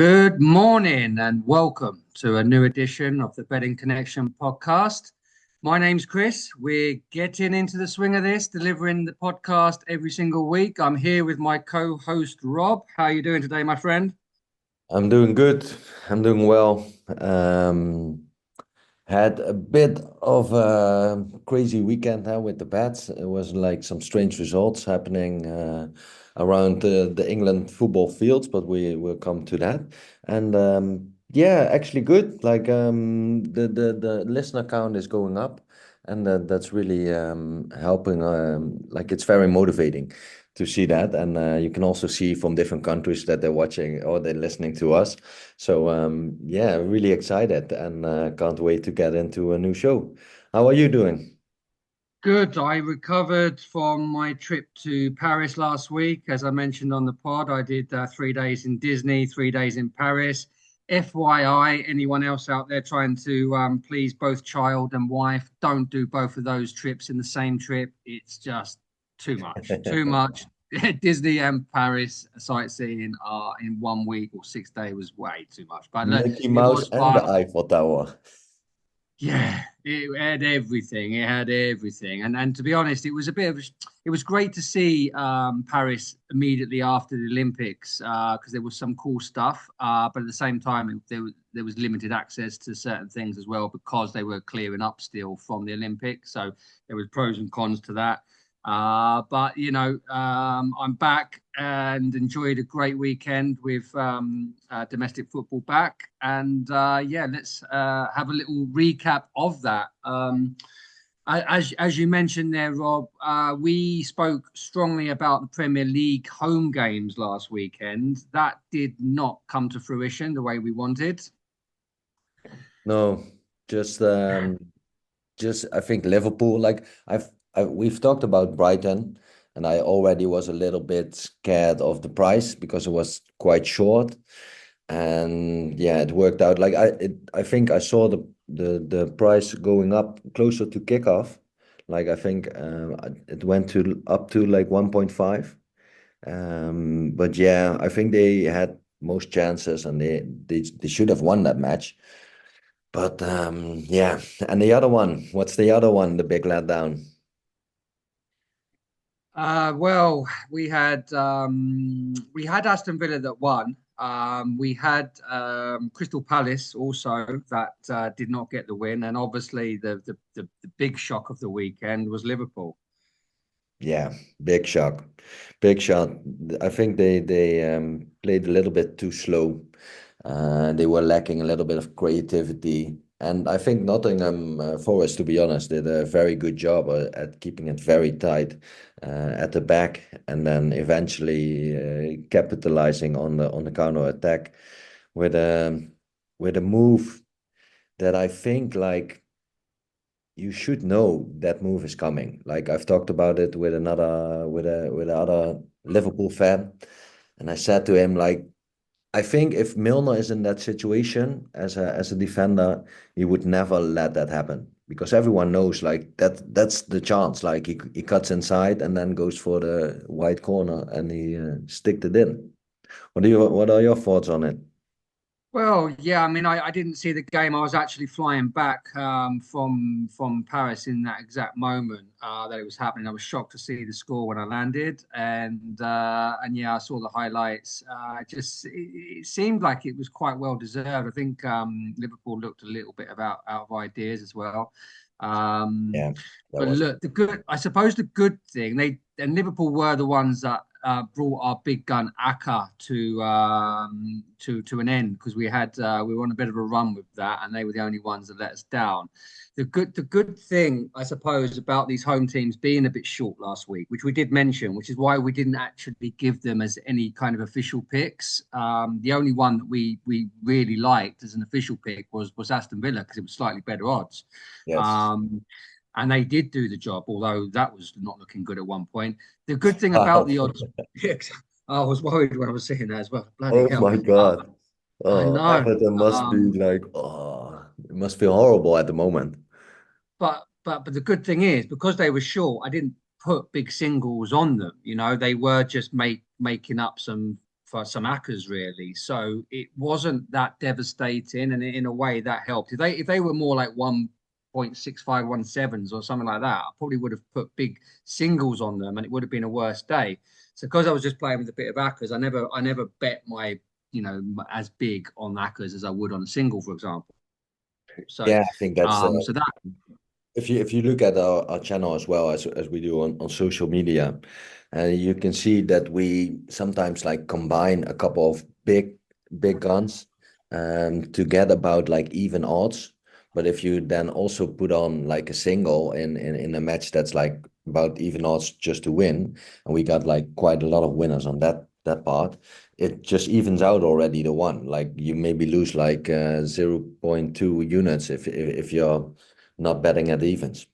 Good morning and welcome to a new edition of the Betting Connection podcast. My name's Chris. We're getting into the swing of this, delivering the podcast every single week. I'm here with my co-host Rob. How are you doing today, my friend? I'm doing good. I'm doing well. Had a bit of a crazy weekend with the bets. It was like some strange results happening around the England football fields, but we will come to that. And yeah, actually good. Like the listener count is going up, and that's really helping. Like it's very motivating to see that, and you can also see from different countries that they're watching or they're listening to us. So yeah, really excited and can't wait to get into a new show. How are you doing? Good. I recovered from my trip to Paris last week. As I mentioned on the pod, I did 3 days in Disney, 3 days in Paris. FYI, anyone else out there trying to please both child and wife, don't do both of those trips in the same trip. It's just too much, too much. Disney and Paris sightseeing are in 1 week or 6 days was way too much. But look, Mickey it Mouse was and the fun. Eiffel Tower. Yeah, it had everything. It had everything. And to be honest, it was great to see Paris immediately after the Olympics because there was some cool stuff. But at the same time, there was limited access to certain things as well because they were clearing up still from the Olympics. So there was pros and cons to that. But I'm back and enjoyed a great weekend with domestic football back. And yeah, let's have a little recap of that. As you mentioned there, Rob, we spoke strongly about the Premier League home games last weekend. That did not come to fruition the way we wanted. No, just I think Liverpool. Like we've talked about Brighton, and I already was a little bit scared of the price because it was quite short. And yeah, it worked out. Like I think I saw the price going up closer to kickoff. Like I think it went to up to like 1.5. But yeah, I think they had most chances and they should have won that match. But yeah, and the other one, what's the other one? The big letdown. Well, we had Aston Villa that won. We had Crystal Palace also that did not get the win, and obviously the big shock of the weekend was Liverpool. Yeah, big shock, big shot. I think they played a little bit too slow. They were lacking a little bit of creativity, and I think Nottingham Forest, to be honest, did a very good job at keeping it very tight at the back, and then eventually capitalizing on the counter attack with a with a move that I think like you should know that move is coming. Like I've talked about it with another with another Liverpool fan, and I said to him like, I think if Milner is in that situation as a defender, he would never let that happen because everyone knows like that's the chance. Like he cuts inside and then goes for the wide corner and he sticked it in. What are your thoughts on it? Well, yeah, I mean, I didn't see the game. I was actually flying back from Paris in that exact moment that it was happening. I was shocked to see the score when I landed, and yeah, I saw the highlights. It seemed like it was quite well deserved. I think Liverpool looked a little bit out of ideas as well. Um, Yeah, that but was look, I suppose the good thing and Liverpool were the ones that brought our big gun Aka to an end because we were on a bit of a run with that, and they were the only ones that let us down. The good thing, I suppose, about these home teams being a bit short last week, which we did mention, which is why we didn't actually give them as any kind of official picks. The only one that we really liked as an official pick was Aston Villa because it was slightly better odds. yes. Um, and they did do the job, although that was not looking good at one point. The good thing about the odds, I was worried when I was seeing that as well. Bloody Oh hell! my God. I Oh, know. Everton must be like, oh, it must feel horrible at the moment. But the good thing is because they were short, I didn't put big singles on them. You know, they were just making up some for some hackers really. So it wasn't that devastating, and in a way that helped. If they were more like 1.6517s or something like that, I probably would have put big singles on them, and it would have been a worse day. So because I was just playing with a bit of hackers, I never bet my as big on hackers as I would on a single, for example. So Yeah, I think that's so that if you look at our channel as well as we do on social media, you can see that we sometimes like combine a couple of big guns to get about like even odds. But if you then also put on like a single in a match that's like about even odds just to win, and we got like quite a lot of winners on that part, it just evens out already the one. Like you maybe lose like 0.2 units if you're not betting at evens.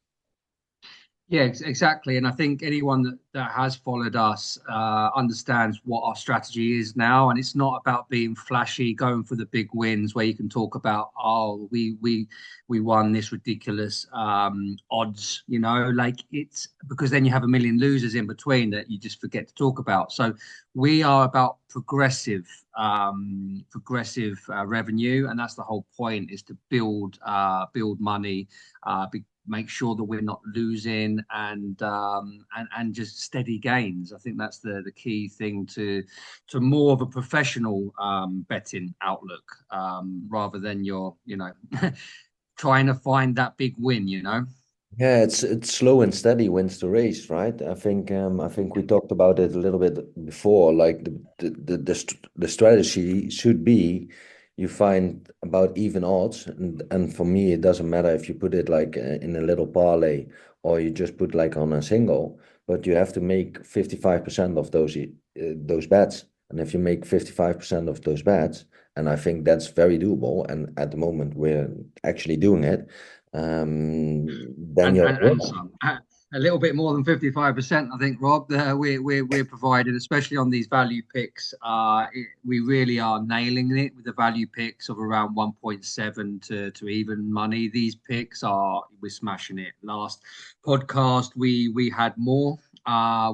Yeah, exactly. And I think anyone that has followed us understands what our strategy is now. And it's not about being flashy, going for the big wins where you can talk about, oh, we won this ridiculous odds, like it's because then you have a million losers in between that you just forget to talk about. So we are about progressive revenue, and that's the whole point, is to build money, make sure that we're not losing, and just steady gains. I think that's the key thing to more of a professional betting outlook, rather than your trying to find that big win. Yeah, it's slow and steady wins the race, right? I think we talked about it a little bit before. Like the strategy should be you find about even odds, and for me it doesn't matter if you put it like in a little parlay or you just put like on a single, but you have to make 55% of those bets. And if you make 55% of those bets, and I think that's very doable, and at the moment we're actually doing it, then and you're and, a and winner. some a little bit more than 55%, I think, Rob. We're provided, especially on these value picks. We really are nailing it with the value picks of around 1.7 to even money. These picks we're smashing it. Last podcast we had more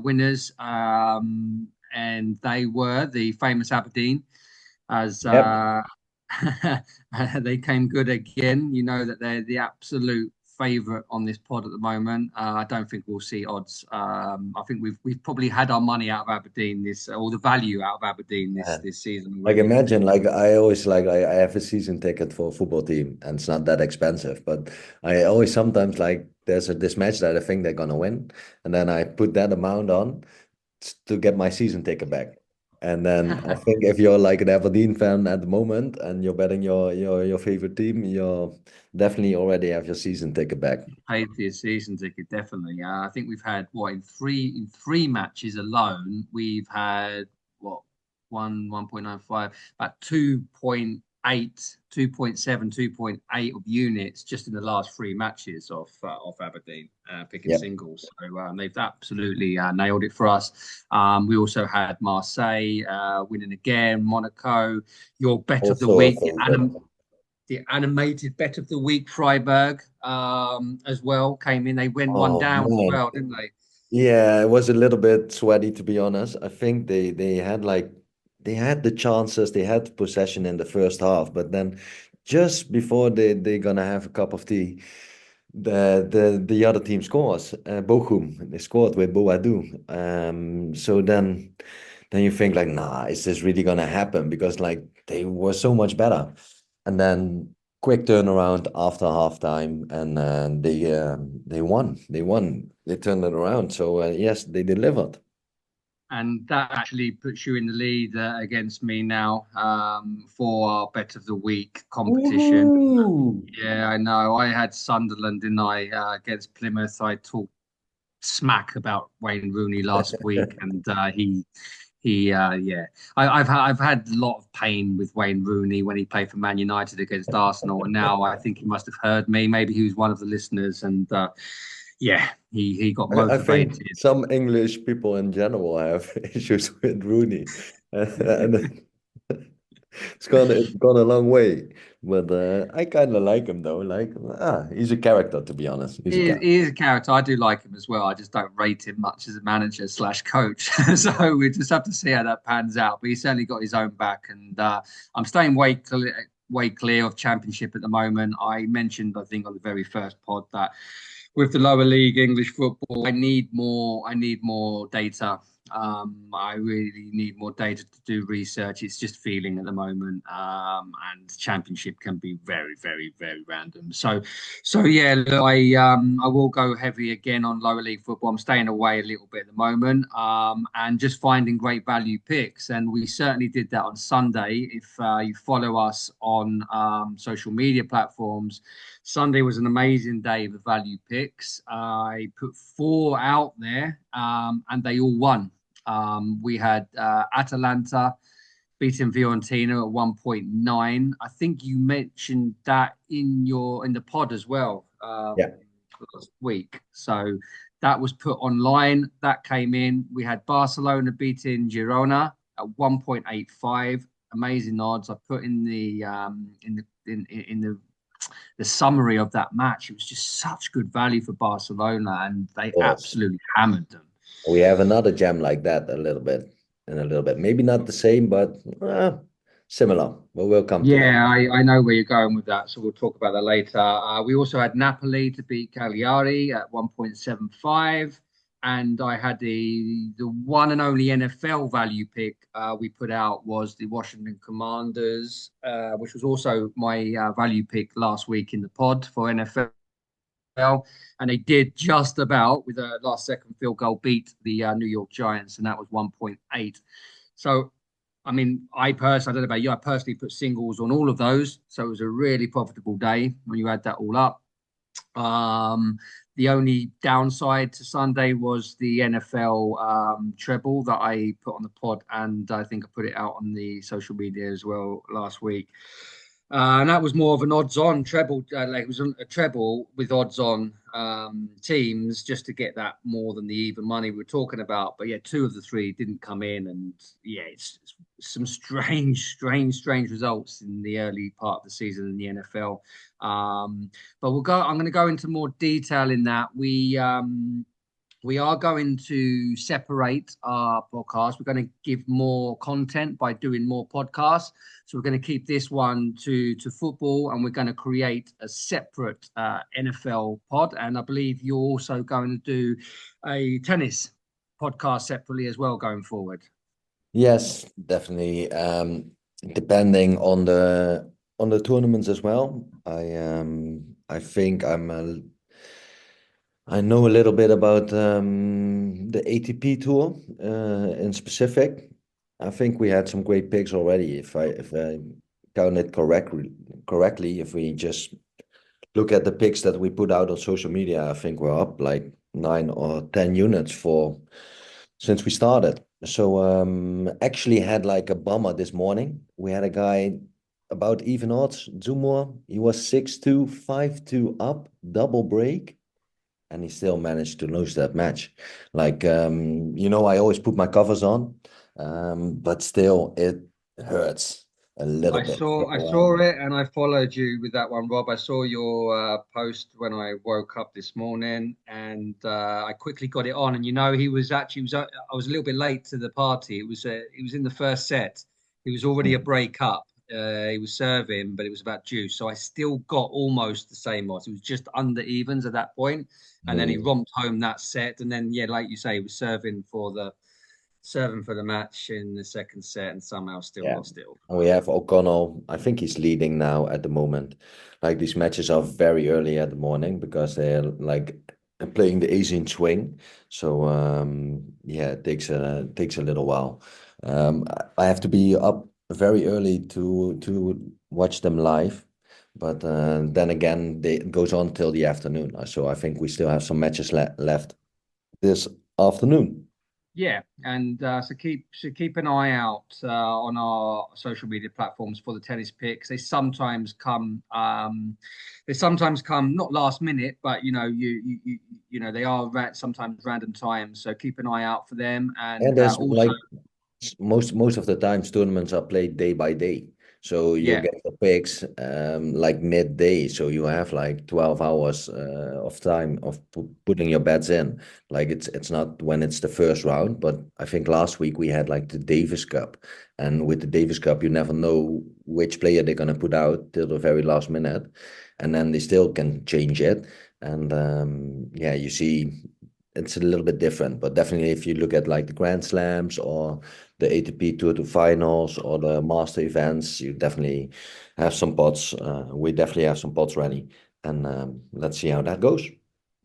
winners, and they were the famous Aberdeen, as Yep. they came good again. You know that they're the absolute favourite on this pod at the moment. I don't think we'll see odds. I think we've probably had our money out of Aberdeen or the value out of Aberdeen Yeah. this season Like already. imagine, like I always like I have a season ticket for a football team, and it's not that expensive. But I always sometimes like there's this match that I think they're gonna win, and then I put that amount on to get my season ticket back. And then I think if you're like an Aberdeen fan at the moment and you're betting your favorite team, you're definitely already have your season ticket back. Paid for your season ticket, definitely. I think we've had what in three matches alone, we've had what 1.95, about 2.8, 2.7, 2.8 of units just in the last three matches of Aberdeen, picking Yep. singles. So they've absolutely nailed it for us. We also had Marseille winning again, Monaco. Your bet of the Also a week, favorite. the animated bet of the week, Freiburg, as well, came in. They went one Oh down as man. well, didn't they? Yeah, it was a little bit sweaty to be honest. I think they had like they had the chances, they had possession in the first half, but then just before they're gonna have a cup of tea, the other team scores. Bochum, they scored with Boadu. So then you think like, nah, is this really gonna happen? Because like they were so much better. And then quick turnaround after halftime, and they won. They won. They turned it around. So yes, they delivered. And that actually puts you in the lead against me now, for our bet of the week competition. Woohoo! Yeah, I know. I had Sunderland, didn't I, against Plymouth. I talked smack about Wayne Rooney last week, and yeah. I've had a lot of pain with Wayne Rooney when he played for Man United against Arsenal, and now I think he must have heard me. Maybe he was one of the listeners, and yeah, he got I think motivated. some English people in general have issues with Rooney. And It's gone a long way, but I kind of like him though. Like, he's a character, to be honest. He's a character. He is a character. I do like him as well. I just don't rate him much as a manager slash coach. So we just have to see how that pans out. But he's certainly got his own back, and I'm staying way clear of Championship at the moment. I mentioned, I think, on the very first pod that with the lower league English football, I need more. I need more data. I really need more data to do research. It's just feeling at the moment, and Championship can be very random. So yeah, look, I will go heavy again on lower league football. I'm staying away a little bit at the moment, and just finding great value picks. And we certainly did that on Sunday. If you follow us on social media platforms, Sunday was an amazing day of value picks. I put four out there, and they all won. We had Atalanta beating Fiorentina at 1.9. I think you mentioned that in the pod as well Yeah, last week. So that was put online. That came in. We had Barcelona beating Girona at 1.85. Amazing odds. I put in the summary of that match. It was just such good value for Barcelona, and of they course. absolutely hammered them. We have another gem like that a little bit, in a little bit. Maybe not the same, but similar. But we'll come to that. Yeah, I know where you're going with that, so we'll talk about that later. We also had Napoli to beat Cagliari at 1.75, and I had the one and only NFL value pick we put out was the Washington Commanders, which was also my value pick last week in the pod for NFL. And they did just about, with a last second field goal, beat the New York Giants, and that was 1.8. So I mean, I don't know about you, I personally put singles on all of those. So it was a really profitable day when you add that all up. Um, the only downside to Sunday was the NFL treble that I put on the pod, and I think I put it out on the social media as well last week. And that was more of an odds-on treble. Like it was a treble with odds-on teams, just to get that more than the even money we were talking about. But yeah, two of the three didn't come in, and yeah, it's some strange results in the early part of the season in the NFL. But we'll go. I'm going to go into more detail in that. We are going to separate our podcast. We're going to give more content by doing more podcasts. So we're going to keep this one to football, and we're going to create a separate NFL pod. And I believe you're also going to do a tennis podcast separately as well going forward. Yes, definitely. Depending on the tournaments as well. I think I know a little bit about the ATP tour in specific. I think we had some great picks already. If I count it correctly, if we just look at the picks that we put out on social media, I think we're up like 9 or 10 units for since we started. So actually had like a bummer this morning. We had a guy about even odds, Zumor. He was 6-2, 5-2 up, double break, and he still managed to lose that match. Like I always put my covers on, but still it hurts a little bit. I So, saw it, and I followed you with that one, Rob. I saw your post when I woke up this morning, and I quickly got it on. And I was a little bit late to the party. It was in the first set. He was already a break up. He was serving, but it was about juice. So I still got almost the same odds. It was just under evens at that point, and then he mm, romped home that set. And then yeah, like you say, he was serving for the match in the second set, and somehow still yeah. lost it all. And we have O'Connell. I think he's leading now at the moment. Like these matches are very early at the morning because they're like playing the Asian swing. So yeah, it takes a little while. I have to be up very early to watch them live. But then again, it goes on till the afternoon. So I think we still have some matches left this afternoon. Yeah, and so keep an eye out on our social media platforms for the tennis picks. They sometimes come not last minute, but they are sometimes random times. So keep an eye out for them, And and there's also like most of the times tournaments are played day by day. So you'll Yeah. get the picks like midday. So you have like 12 hours of time of putting your bets in. Like it's not when it's the first round, but I think last week we had like the Davis Cup. And with the Davis Cup, you never know which player they're gonna put out till the very last minute. And then they still can change it. And yeah, you see it's a little bit different. But definitely if you look at like the Grand Slams or the ATP Tour to Finals or the Master events, you definitely have some pots. We definitely have some pots ready, and let's see how that goes.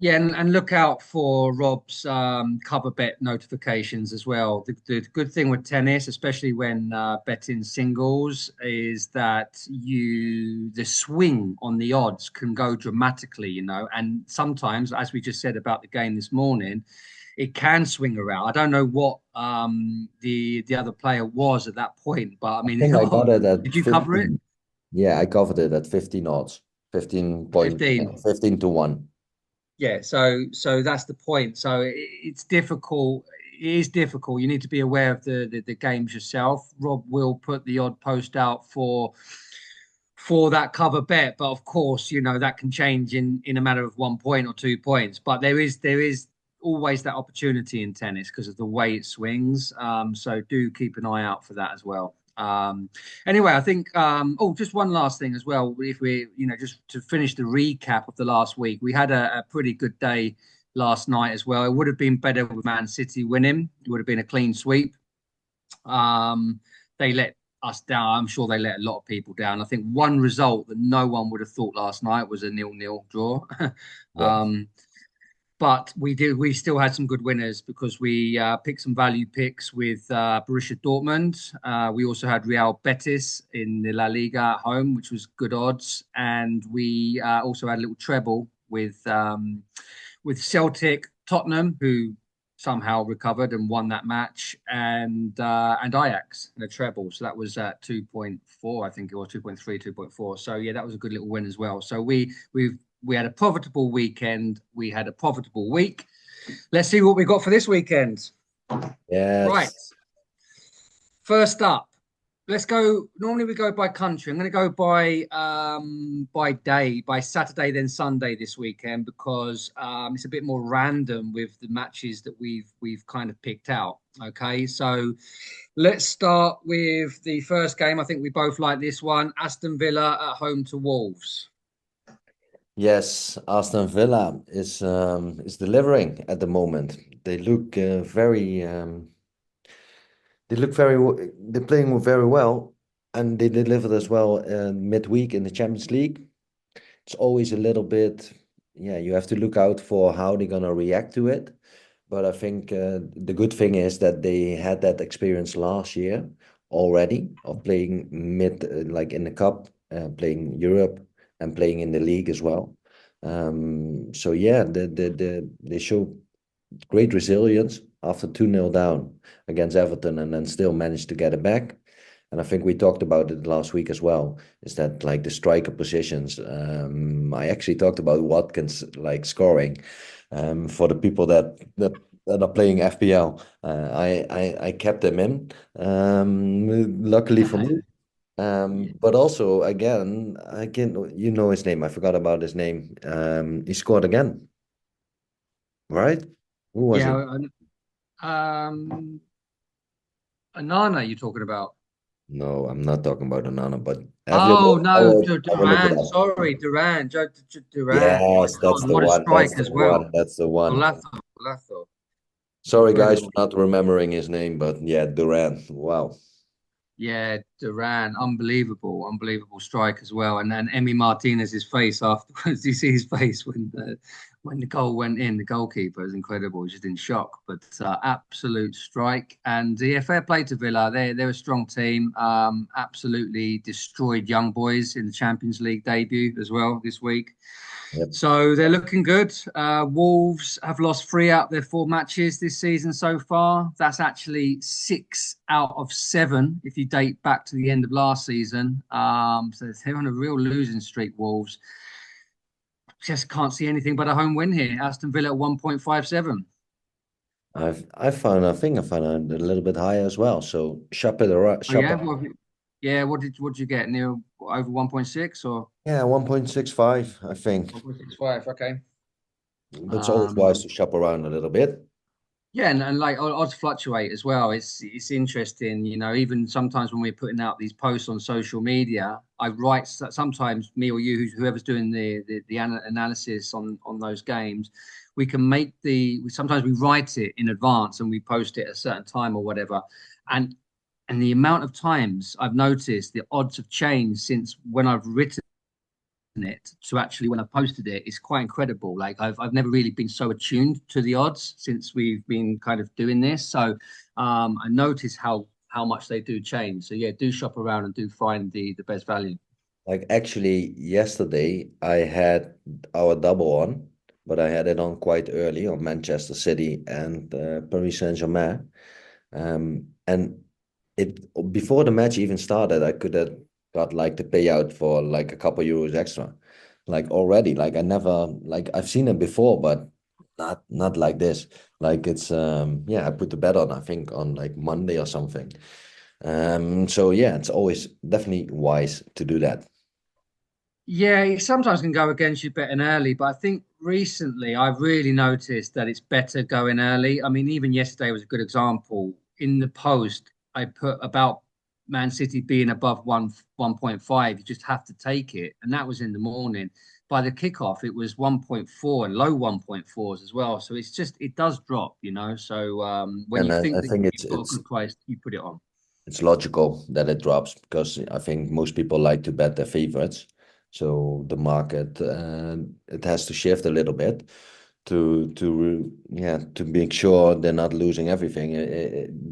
Yeah, and look out for Rob's cover bet notifications as well. The good thing with tennis, especially when betting singles, is that the swing on the odds can go dramatically, and sometimes, as we just said about the game this morning, it can swing around. I don't know what the other player was at that point, but I I mean, think I got it at did you cover it? 15. Yeah, I covered it at 15 odds, 15 point, 15. 15 to 1. Yeah, so that's the point. So it's difficult. It is difficult. You need to be aware of the games yourself. Rob will put the odd post out for that cover bet, but of course, that can change in a matter of 1 point or 2 points. But there is always that opportunity in tennis because of the way it swings. So do keep an eye out for that as well. Anyway, I think, oh, just one last thing as well. If we, just to finish the recap of the last week, we had a pretty good day last night as well. It would have been better with Man City winning. It would have been a clean sweep. They let us down. I'm sure they let a lot of people down. I think one result that no one would have thought last night was a 0-0 draw. Yeah. um, but we still had some good winners because we picked some value picks with Borussia Dortmund. We also had Real Betis in the La Liga at home, which was good odds. And we also had a little treble with Celtic, Tottenham, who somehow recovered and won that match, and Ajax in a treble. So that was at 2.4, I think it was 2.3, 2.4. So yeah, that was a good little win as well. So we had a profitable weekend. We had a profitable week. Let's see what we got for this weekend. Right. Yes. First up, let's go. Normally we go by country. I'm going to go by day, by Saturday then Sunday this weekend because it's a bit more random with the matches that we've kind of picked out. Okay, so let's start with the first game. I think we both like this one. Aston Villa at home to Wolves. Yes, Aston Villa is delivering at the moment. They look they're playing very well, and they delivered as well midweek in the Champions League. It's always a little bit, yeah, you have to look out for how they're gonna react to it. But I think the good thing is that they had that experience last year already of playing like in the cup, playing Europe, and playing in the league as well. So yeah, they show great resilience after 2-0 down against Everton and then still managed to get it back. And I think we talked about it last week as well, is that like the striker positions. I actually talked about Watkins like scoring for the people that are playing FPL. I kept him in, luckily for me. But also again, I can you know his name. I forgot about his name. He scored again, right? Who was it? Yeah, Anana, you're talking about? No, I'm not talking about Onana, but have you Oh no, I will look it Duran. up. Sorry, Duran. Duran. My Yes, that's God, the what a one. That's strike the as well. one. That's the one. Golazo. Sorry, guys, for Incredible. not remembering his name, but yeah, Duran. Wow. Yeah, Duran, unbelievable strike as well. And then Emi Martinez's face afterwards. You see his face when the goal went in. The goalkeeper is incredible. He's just in shock. But absolute strike. And yeah, fair play to Villa. They're a strong team. Absolutely destroyed Young Boys in the Champions League debut as well this week. Yep. So they're looking good. Wolves have lost 3 out of their 4 matches this season so far. That's actually 6 out of 7 if you date back to the end of last season. So they're on a real losing streak, Wolves. Just can't see anything but a home win here. Aston Villa at 1.57. I think I found it a little bit higher as well. So Oh, yeah? shop Yeah, what did you get? Near over 1.6 or Yeah, 1.65, I think. 1.65? Okay. But it's always wise Um, to shop around a little bit. Yeah, and like odds fluctuate as well. It's interesting, even sometimes when we're putting out these posts on social media, I write sometimes me or you, whoever's doing the analysis on those games, we can make sometimes we write it in advance and we post it at a certain time or whatever. And and the amount of times I've noticed the odds have changed since when I've written it to actually when I posted it is quite incredible. Like I've never really been so attuned to the odds since we've been kind of doing this. So I notice how much they do change. So yeah, do shop around and do find the best value. Like actually yesterday I had our double on, but I had it on quite early on Manchester City and Paris Saint-Germain. And it before the match even started, I could have got like the payout for like a couple euros extra. Like already. Like I never like I've seen it before, but not like this. Like it's yeah, I put the bet on, I think on like Monday or something. So yeah, it's always definitely wise to do that. Yeah, it sometimes can go against you betting early, but I think recently I've really noticed that it's better going early. I mean, even yesterday was a good example. In the post, I put about Man City being above 1.5. You just have to take it, and that was in the morning. By the kickoff, it was 1.4 and low 1.4s as well. So it does drop. So when And you think I that think you've got a good price, you put it on. it's logical that it drops because I think most people like to bet their favorites. So the market it has to shift a little bit to make sure they're not losing everything.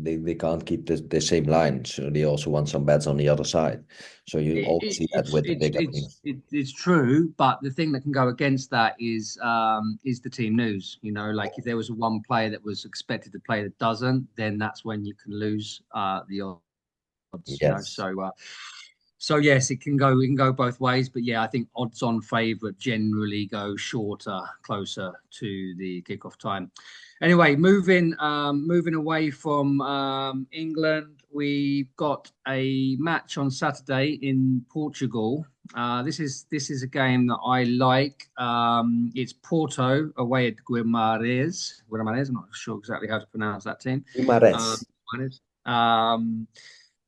They can't keep the same line, so they also want some bets on the other side. So you it, always it, see that it's with the it's bigger it's teams. it's true, but the thing that can go against that is the team news. Like if there was one player that was expected to play that doesn't, then that's when you can lose the odds. Yes, So yes, it can go both ways, but yeah, I think odds on favourite generally go shorter, closer to the kickoff time. Anyway, moving away from England, we've got a match on Saturday in Portugal. This is a game that I like. It's Porto away at Guimaraes. Guimaraes, I'm not sure exactly how to pronounce that team. Guimaraes. Um,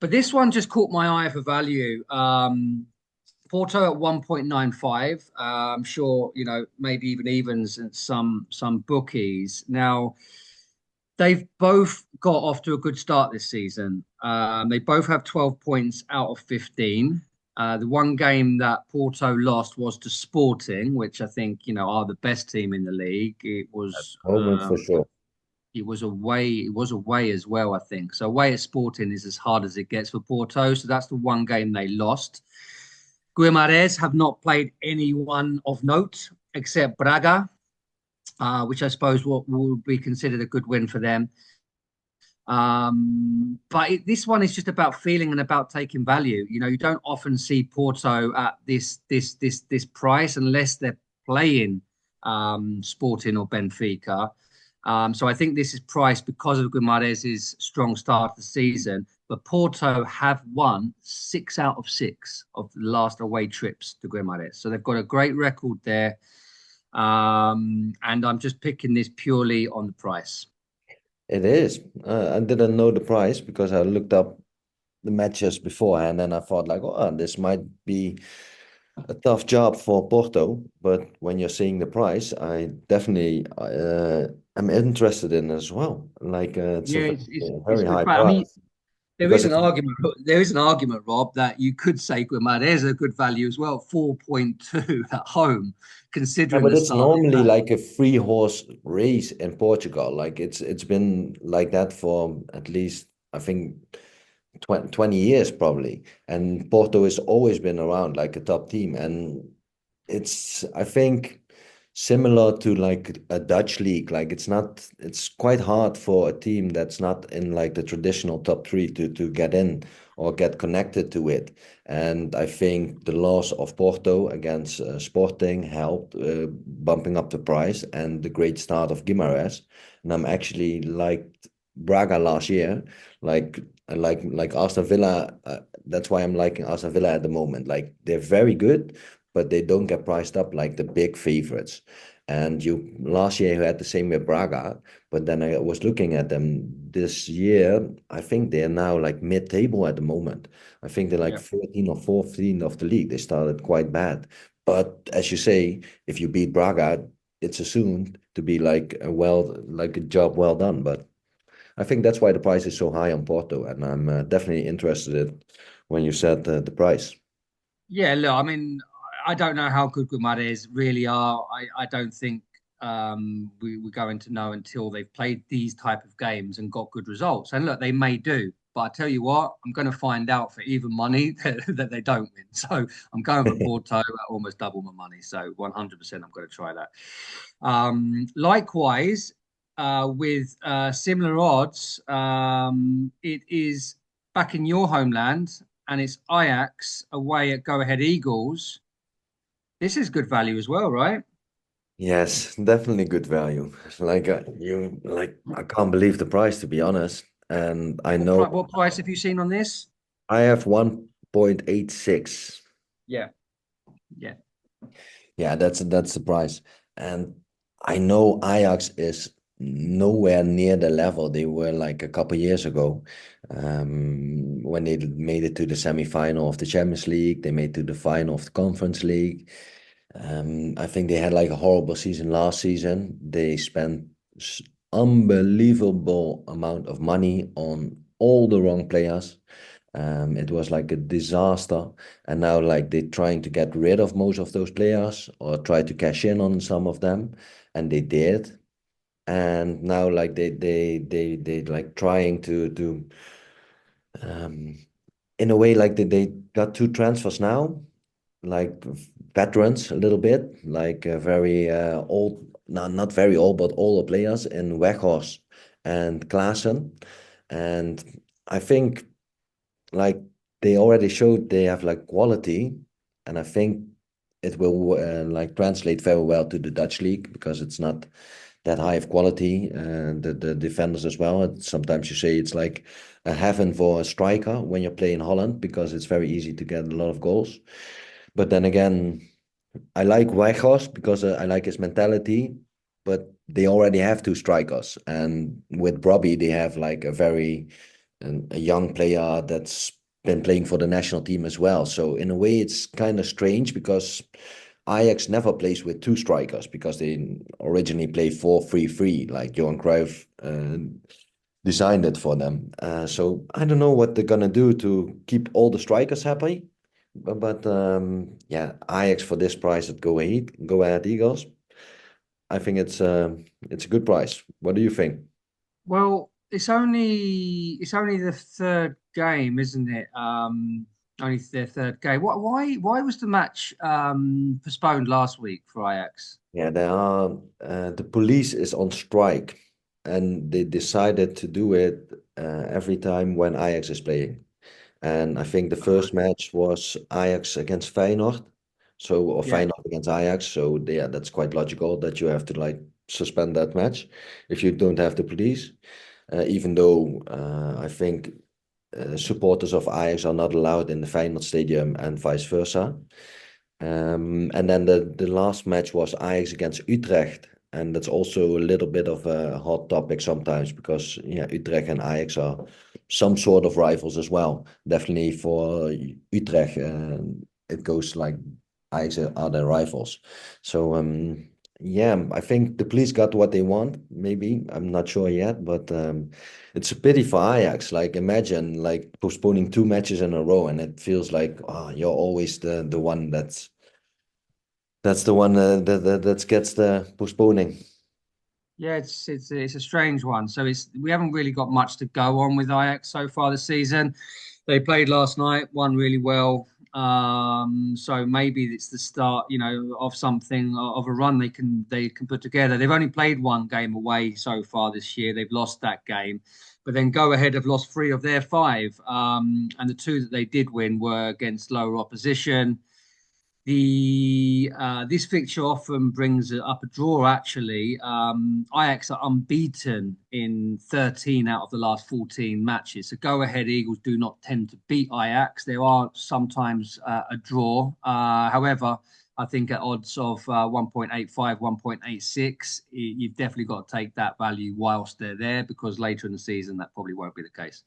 but this one just caught my eye for value. Porto at 1.95. I'm sure, maybe even evens and some bookies. Now, they've both got off to a good start this season. They both have 12 points out of 15. The one game that Porto lost was to Sporting, which I think, are the best team in the league. It was Moment for sure. it was away. It was away as well, I think. So away at Sporting is as hard as it gets for Porto. So that's the one game they lost. Guimaraes have not played anyone of note except Braga, which I suppose will be considered a good win for them. But this one is just about feeling and about taking value. You don't often see Porto at this price unless they're playing Sporting or Benfica. So I think this is priced because of Guimaraes' strong start of the season. But Porto have won 6 out of 6 of the last away trips to Guimaraes. So they've got a great record there. And I'm just picking this purely on the price. It is. I didn't know the price because I looked up the matches beforehand and I thought like, oh, this might be a tough job for Porto. But when you're seeing the price, I definitely am interested in it as well. Like it's a Yeah, very, it's very good. high I mean, price there is because an it's argument. There is an argument, Rob, that you could say Guimaraes a good value as well. 4.2 at home, yeah, considering but the it's start they've normally had. like a three horse race in Portugal. Like it's been like that for at least I think 20 years probably. And Porto has always been around like a top team. And it's, I think, similar to like a Dutch league. Like it's quite hard for a team that's not in like the traditional top three to get in or get connected to it. And I think the loss of Porto against Sporting helped bumping up the price and the great start of Guimaraes. And I'm actually like Braga last year. Like like Aston Villa. That's why I'm liking Aston Villa at the moment. Like they're very good, but they don't get priced up like the big favorites. And you last year you had the same with Braga, but then I was looking at them this year. I think they're now like mid-table at the moment. I think they're like Yeah. 13 or 14 of the league. They started quite bad. But as you say, if you beat Braga, it's assumed to be like like a job well done. But I think that's why the price is so high on Porto, and I'm definitely interested in when you said the price. Yeah, look, I mean, I don't know how good Guimaraes really are. I don't think we're going to know until they've played these type of games and got good results. And look, they may do, but I tell you what, I'm going to find out for even money that they don't win. So I'm going for Porto at almost double my money. So 100% I'm going to try that. Likewise, with similar odds, it is back in your homeland and it's Ajax away at Go Ahead Eagles. This is good value as well, right? Yes, definitely good value. I can't believe the price to be honest. And I know What price have you seen on this? I have 1.86. Yeah, yeah. Yeah, that's the price. And I know Ajax is nowhere near the level they were like a couple years ago. When they made it to the semi-final of the Champions League, they made to the final of the Conference League. I think they had like a horrible season last season. They spent unbelievable amount of money on all the wrong players. It was like a disaster. And now like they're trying to get rid of most of those players or try to cash in on some of them. And they did. And now like they like trying to um in a way like they got two transfers now, like veterans a little bit, like very old, not very old, but older players in Weghorst and Klaassen. And I think like they already showed they have like quality, and I think it will like translate very well to the Dutch league because it's not that high of quality, and the defenders as well. Sometimes you say it's like a heaven for a striker when you play in Holland because it's very easy to get a lot of goals. But then again, I like Weghorst because I like his mentality, but they already have two strikers, and with Robbie they have like a young player that's been playing for the national team as well. So in a way, it's kind of strange because Ajax never plays with two strikers because they originally play 4-3-3, like Johan Cruyff designed it for them. So I don't know what they're gonna do to keep all the strikers happy. But yeah, Ajax for this price at Go Ahead Eagles. I think it's a good price. What do you think? Well, it's only the third game, isn't it? Only their third game. Why was the match postponed last week for Ajax? Yeah, they are. The police is on strike, and they decided to do it every time when Ajax is playing. And I think the first match was Ajax against Feyenoord, or Yeah. Feyenoord against Ajax. So yeah, that's quite logical that you have to like suspend that match if you don't have the police. Even though I think supporters of Ajax are not allowed in the Feyenoord stadium and vice versa. And then the last match was Ajax against Utrecht. And that's also a little bit of a hot topic sometimes because yeah, Utrecht and Ajax are some sort of rivals as well. Definitely for Utrecht, it goes like Ajax are their rivals. So yeah, I think the police got what they want. Maybe I'm not sure yet, but it's a pity for Ajax. Like imagine like postponing two matches in a row, and it feels like oh, you're always the one that's the one that gets the postponing. Yeah, it's a strange one. So it's we haven't really got much to go on with Ajax so far this season. They played last night, won really well. So maybe it's the start, of something of a run they can put together. They've only played one game away so far this year. They've lost that game, but then Go Ahead have lost three of their five. And the two that they did win were against lower opposition. The this fixture often brings up a draw, actually. Ajax are unbeaten in 13 out of the last 14 matches. So go ahead, Eagles do not tend to beat Ajax. There are sometimes a draw. However, I think at odds of 1.85, 1.86, you've definitely got to take that value whilst they're there because later in the season, that probably won't be the case.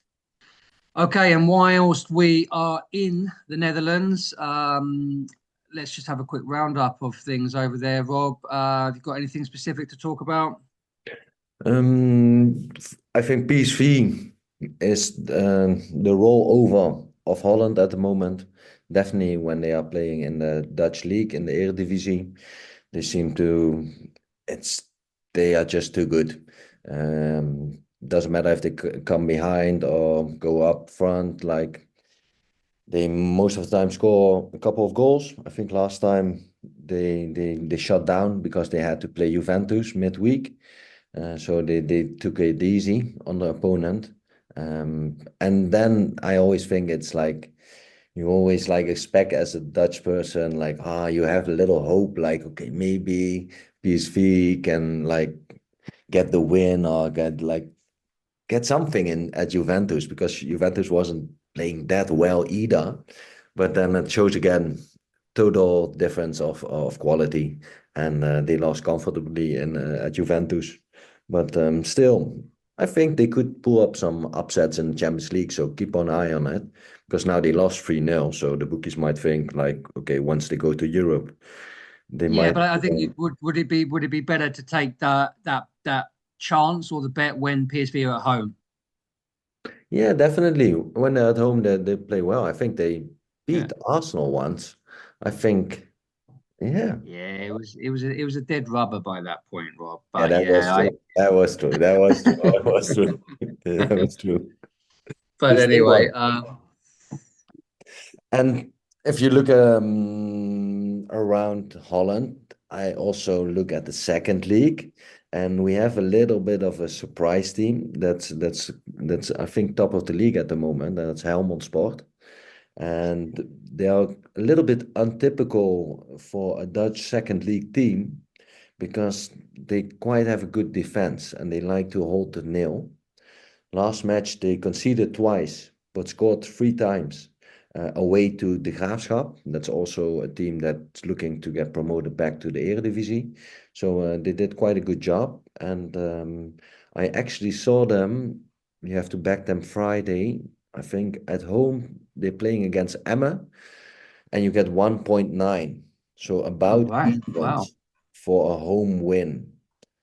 Okay, and whilst we are in the Netherlands, let's just have a quick roundup of things over there. Rob, have you got anything specific to talk about? I think PSV is the rollover of Holland at the moment. Definitely when they are playing in the Dutch league in the Eredivisie, they seem to it's they are just too good. Doesn't matter if they come behind or go up front. Like they most of the time score a couple of goals. I think last time they shut down because they had to play Juventus midweek. So they took it easy on the opponent. And then I always think it's like you always like expect as a Dutch person, like, you have a little hope, like, okay, maybe PSV can like get the win or get something in at Juventus because Juventus wasn't playing that well either. But then it shows again total difference of quality, and they lost comfortably in at Juventus. But still, I think they could pull up some upsets in the Champions League. So keep an eye on it because now they lost 3-0. So the bookies might think like, okay, once they go to Europe, they Yeah, might. but I think would it be better to take that chance or the bet when PSV are at home? Yeah, definitely. When they're at home, they play well. I think they Yeah. beat Arsenal once. I think, yeah. Yeah, it was a dead rubber by that point, Rob. Yeah, But that was yeah, I true. That was true. That was true. That was true. That was true. but But still anyway, well. And if you look around Holland, I also look at the second league, and we have a little bit of a surprise team. That's I think top of the league at the moment, and that's Helmond Sport. And they are a little bit untypical for a Dutch second league team because they quite have a good defense and they like to hold the nil. Last match they conceded twice but scored three times away to De Graafschap. That's also a team that's looking to get promoted back to the Eredivisie. So they did quite a good job. And I actually saw them. You have to back them Friday. I think at home they're playing against Emma and you get 1.9. So all about right, even wow. for a home win.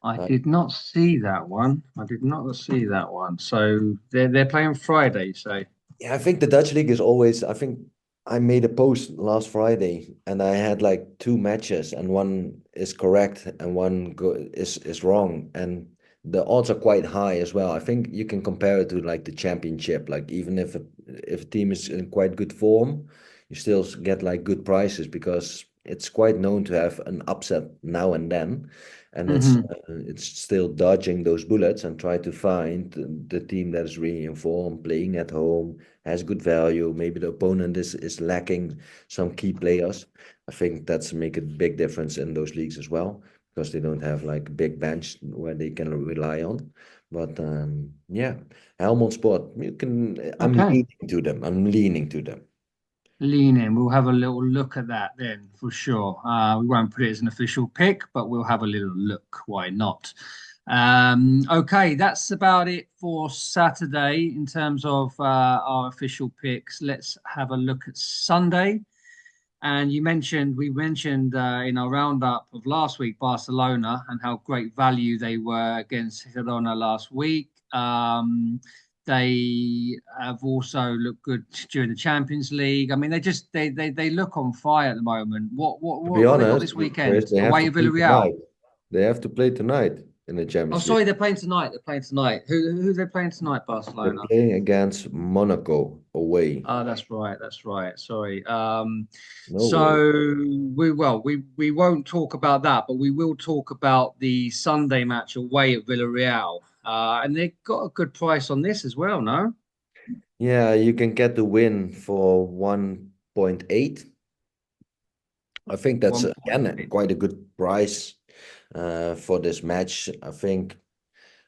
I Uh, did not see that one. I did not see that one. So they're playing Friday, you say? Yeah, I think the Dutch league is always. I think I made a post last Friday, and I had like two matches, and one is correct and one is wrong, and the odds are quite high as well. I think you can compare it to like the championship. Like even if a team is in quite good form, you still get like good prices because it's quite known to have an upset now and then, and Hmm. it's still dodging those bullets and try to find the team that is really in form, playing at home, has good value. Maybe the opponent is lacking some key players. I think that's make a big difference in those leagues as well because they don't have like a big bench where they can rely on. But yeah, Helmond Sport, you can. I'm Okay. leaning to them. I'm leaning to them. Lean in. We'll have a little look at that then for sure. We won't put it as an official pick, but we'll have a little look. Why not? Okay, that's about it for Saturday in terms of our official picks. Let's have a look at Sunday. And we mentioned in our roundup of last week, Barcelona and how great value they were against Girona last week. They have also looked good during the Champions League. I mean, they look on fire at the moment. What what To be what, what they got honest, this Chris, weekend? they have Away to at play Villarreal. tonight. They have to play tonight in the Oh, Champions League. sorry, they're playing tonight. They're playing tonight. Who are they playing tonight? They're Barcelona. playing against Monaco away. Oh, that's right. That's right. Sorry. No way. So we won't talk about that, but we will talk about the Sunday match away at Villarreal. And they got a good price on this as well, no? Yeah, you can get the win for 1.8. I think that's again 1.6. quite a good price for this match. I think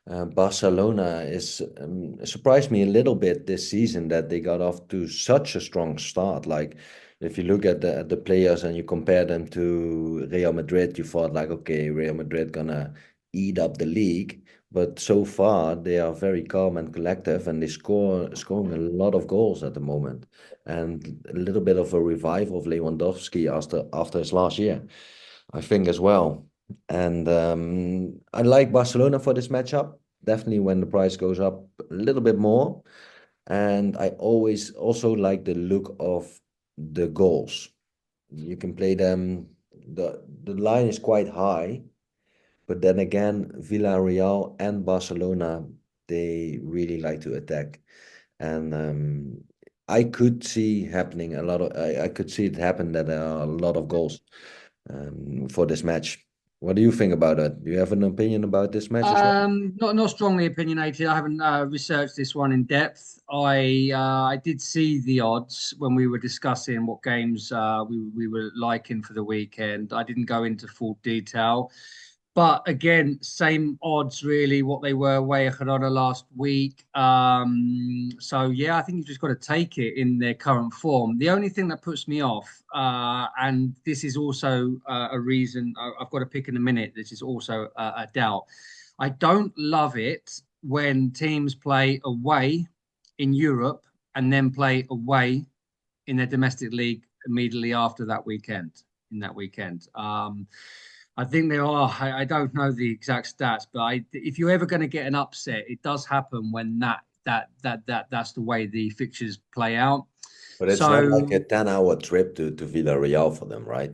Barcelona is surprised me a little bit this season that they got off to such a strong start. Like if you look at the players and you compare them to Real Madrid, you thought like, okay, Real Madrid gonna eat up the league. But so far they are very calm and collective, and they scoring a lot of goals at the moment, and a little bit of a revival of Lewandowski after his last year, I think as well. And I like Barcelona for this matchup. Definitely when the price goes up a little bit more. And I always also like the look of the goals. You can play them. The line is quite high, but then again, Villarreal and Barcelona, they really like to attack. And I could see happening a lot of I could see it happen that there are a lot of goals for this match. What do you think about it? Do you have an opinion about this match as well? Not strongly opinionated. I haven't researched this one in depth. I did see the odds when we were discussing what games we were liking for the weekend. I didn't go into full detail. But again, same odds really what they were way Girona last week. So yeah, I think you've just got to take it in their current form. The only thing that puts me off, and this is also a reason I've got to pick in a minute. This is also a doubt. I don't love it when teams play away in Europe and then play away in their domestic league immediately after that weekend. In that weekend, I think there are. I don't know the exact stats, but if you're ever going to get an upset, it does happen when that's the way the fixtures play out. But it's not like a So 10-hour trip to Villarreal for them, right?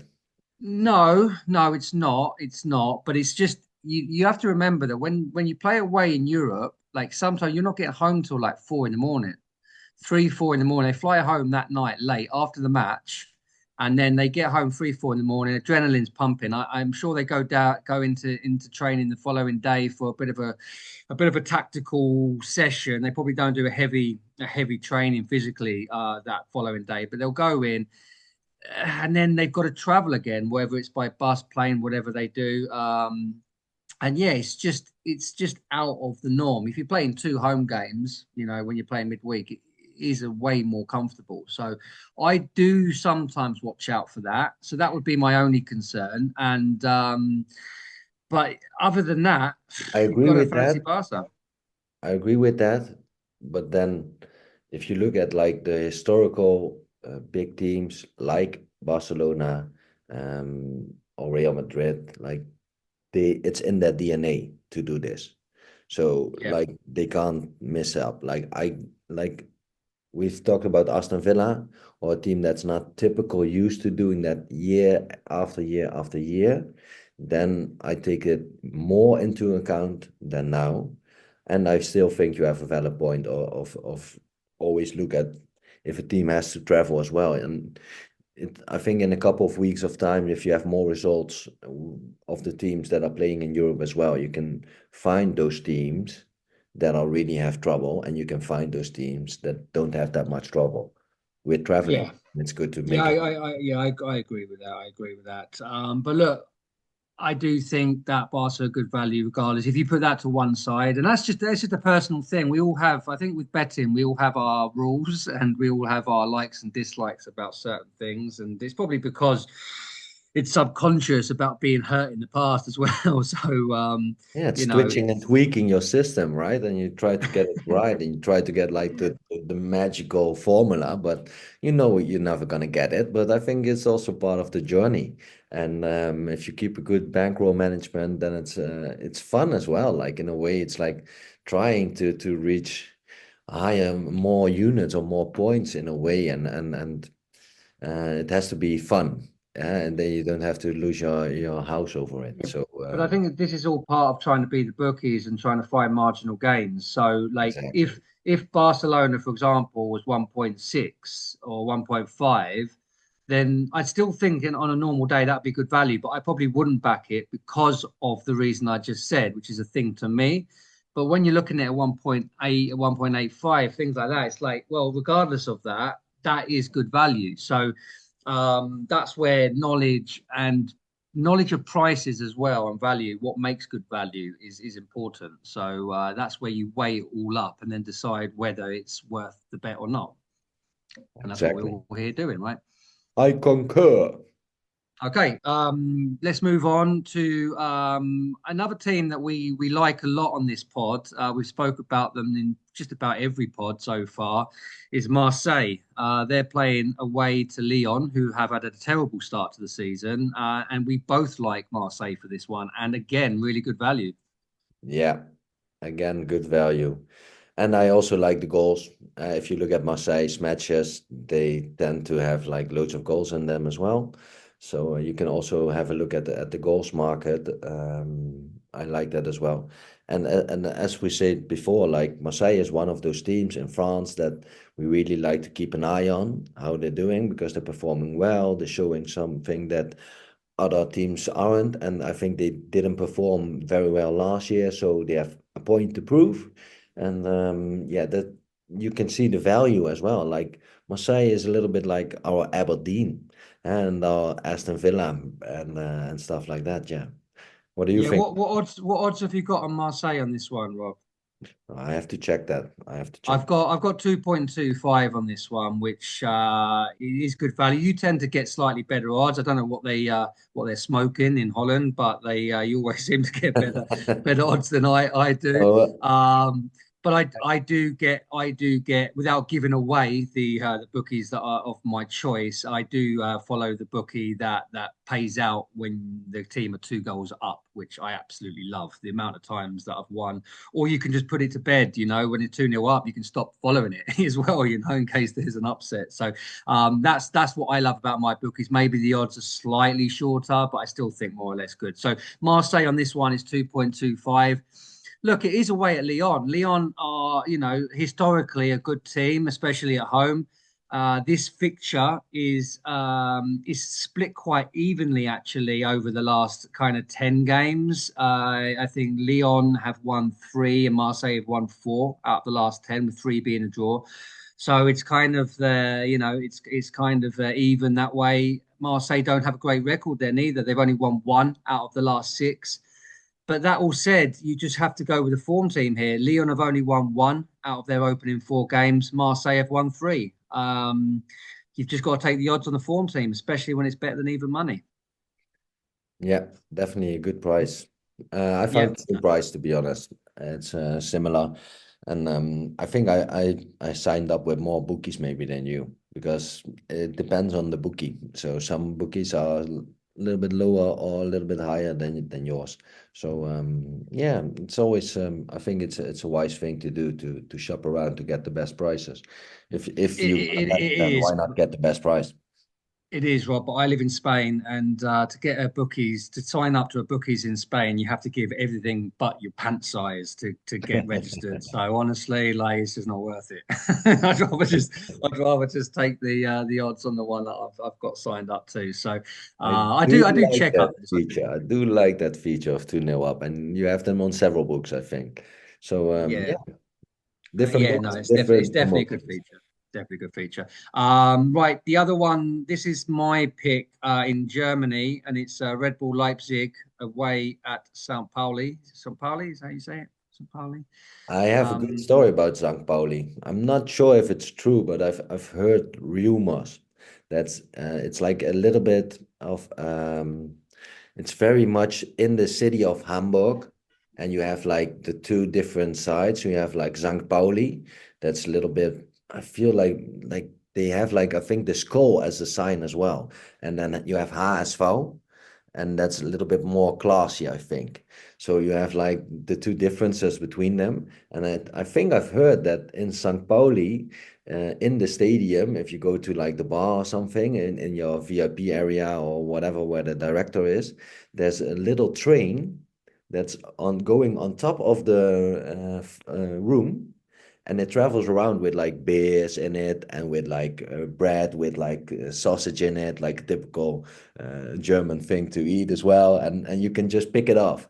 no, it's not. It's not. But it's just you have to remember that when you play away in Europe, like sometimes you're not getting home till like 4 in the morning, 3, 4 in the morning. They fly home that night late after the match, and then they get home 3, 4 in the morning. Adrenaline's pumping. I'm sure they go into training the following day for a bit of a tactical session. They probably don't do a heavy training physically that following day, but they'll go in and then they've got to travel again, whether it's by bus, plane, whatever they do. And yeah, it's just out of the norm. If you're playing two home games, when you're playing midweek, it is a way more comfortable. So I do sometimes watch out for that. So that would be my only concern. And but other than that, I you've agree got to with fancy that. Barca. I agree with that. But then if you look at like the historical big teams like Barcelona or Real Madrid, like it's in their DNA to do this. So Yeah, like they can't miss up. Like we've talked about Aston Villa, or a team that's not typical used to doing that year after year after year, then I take it more into account than now. And I still think you have a valid point of always look at if a team has to travel as well. And I think in a couple of weeks of time, if you have more results of the teams that are playing in Europe as well, you can find those teams that are really have trouble, and you can find those teams that don't have that much trouble with traveling. yeah, It's good to yeah. make it. I agree with that. I agree with that. But look, I do think that Barca are good value regardless. If you put that to one side, and that's just a personal thing. We all have, I think, with betting, we all have our rules and we all have our likes and dislikes about certain things, and it's probably because it's subconscious about being hurt in the past as well. So, Yeah, it's twitching and it's tweaking your system, right? And you try to get it right, and you try to get like the magical formula, but you know you're never gonna get it. But I think it's also part of the journey. And if you keep a good bankroll management, then it's fun as well. Like in a way, it's like trying to reach higher, more units or more points in a way, and it has to be fun. And then you don't have to lose your house over it. Yeah. So But I think that this is all part of trying to be the bookies and trying to find marginal gains. So, like, if exactly. if Barcelona, for example, was 1.6 or 1.5, then I'd still think on a normal day that'd be good value, but I probably wouldn't back it because of the reason I just said, which is a thing to me. But when you're looking at a 1.8, a 1.85, things like that, it's like, well, regardless of that, that is good value. So that's where knowledge of prices as well and value, what makes good value is important. So that's where you weigh it all up and then decide whether it's worth the bet or not. And that's what we're Exactly. all here doing, right? I concur. Okay, let's move on to another team that we like a lot on this pod. We spoke about them in just about every pod so far. Is Marseille? They're playing away to Lyon, who have had a terrible start to the season, and we both like Marseille for this one. And again, really good value. Yeah, again, good value. And I also like the goals. If you look at Marseille's matches, they tend to have like loads of goals in them as well. So you can also have a look at the goals market. I like that as well. And as we said before, like Marseille is one of those teams in France that we really like to keep an eye on how they're doing because they're performing well. They're showing something that other teams aren't, and I think they didn't perform very well last year, so they have a point to prove. And yeah, that you can see the value as well. Like Marseille is a little bit like our Aberdeen and our Aston Villa and stuff like that. Yeah. What do you Yeah, think? what odds have you got on Marseille on this one, Rob? I have to check that. I have to check. I've got 2.25 on this one, which is good value. You tend to get slightly better odds. I don't know what they're smoking in Holland, but they you always seem to get better odds than I do. Oh, But I do get without giving away the bookies that are of my choice. I do follow the bookie that pays out when the team are 2 goals up, which I absolutely love. The amount of times that I've won, or you can just put it to bed. When it's 2-0 up, you can stop following it as well. In case there's an upset. So that's what I love about my bookies. Maybe the odds are slightly shorter, but I still think more or less good. So Marseille on this one is 2.25. Look, it is away at Lyon. Lyon are, historically a good team, especially at home. This fixture is split quite evenly actually over the last kind of 10 games. I think Lyon have won three and Marseille have won four out of the last 10, with three being a draw. So it's kind of it's kind of even that way. Marseille don't have a great record there neither. They've only won one out of the last six. But that all said, you just have to go with the form team here. Lyon have only won one out of their opening four games. Marseille have won three. You've just got to take the odds on the form team, especially when it's better than even money. yeah, definitely a good price. I Yeah, found the same price to be honest. It's similar, and I think I signed up with more bookies maybe than you because it depends on the bookie. So some bookies are a little bit lower or a little bit higher than yours. So yeah, it's always I think it's a wise thing to do to shop around to get the best prices. If it, you it, bet, it then why is. not get the best price? It is, Rob, but I live in Spain, and to sign up to a bookies in Spain, you have to give everything but your pant size to get registered. So honestly, like it's just not worth it. I'd rather just take the odds on the one that I've got signed up to. So I I do do like check that up this. I do. feature. I do like that feature of 2-0 up, and you have them on several books, I think. So Yeah, yeah, different yeah, no, books, it's different definitely a good emotions. feature. Definitely a good feature. Right, the other one. This is my pick in Germany, and it's Red Bull Leipzig away at St. Pauli. St. Pauli, is that how you say it? St. Pauli. I have a good Um, story about St. Pauli. I'm not sure if it's true, but I've heard rumors. That's it's like a little bit of it's very much in the city of Hamburg, and you have like the two different sides. You have like St. Pauli, that's a little bit. I feel like they have like I think the skull as a sign as well, and then you have HSV, and that's a little bit more classy, I think. So you have like the two differences between them, and I think I've heard that in St. Pauli, in the stadium, if you go to like the bar or something in your VIP area or whatever where the director is, there's a little train that's on going on top of the room, and it travels around with like beers in it and with like bread with like sausage in it, like a typical German thing to eat as well. And you can just pick it off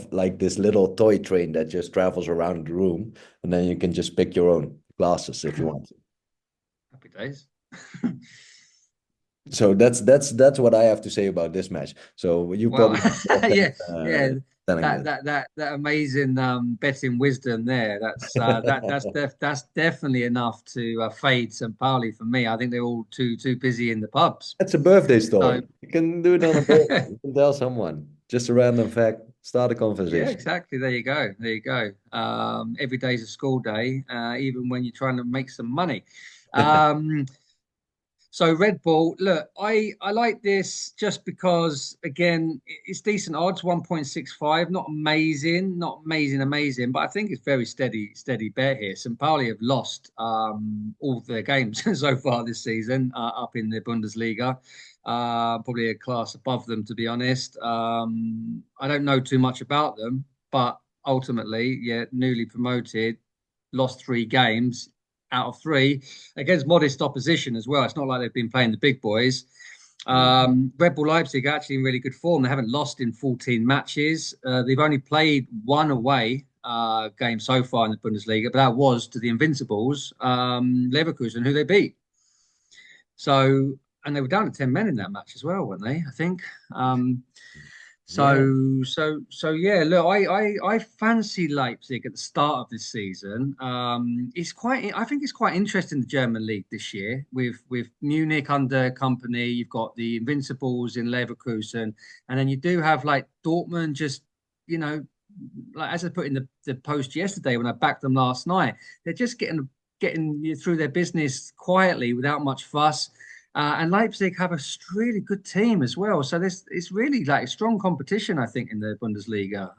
like this little toy train that just travels around the room, and then you can just pick your own glasses if you want. Happy days. So that's what I have to say about this match. So you Well, probably have more yeah, sense yeah, telling that amazing betting wisdom there. this. That's definitely enough to fade St. Pauli for me. I think they're all too busy in the pubs. That's a birthday So story. You can do it on a birthday. You can tell someone. Just a random fact. Start a yeah, conversation. exactly. There you go. There you go. Every day's a school day, even when you're trying to make some money. Um, So Red Bull, look, I like this just because again it's decent odds, 1.65, not amazing, amazing, but I think it's very steady bet here. St. Pauli have lost all their games so far this season up in the Bundesliga. Probably a class above them, to be honest. I don't know too much about them, but ultimately, yeah, newly promoted, lost 3 games out of 3 against modest opposition as well. It's not like they've been playing the big boys. Mhm. Red Bull Leipzig are actually in really good form. They haven't lost in 14 matches. They've only played one away game so far in the Bundesliga, but that was to the Invincibles, Leverkusen, who they beat. So, and they were down to 10 men in that match as well, weren't they? I think. Um, Yeah, so yeah. Look, I fancy Leipzig at the start of this season. I think it's quite interesting the German league this year with Munich under company. You've got the Invincibles in Leverkusen, and then you do have like Dortmund. Just you know, like as I put in the post yesterday when I backed them last night, they're just getting you through their business quietly without much fuss. And Leipzig have a really good team as well. So this it's really like strong competition, I think, in the Bundesliga.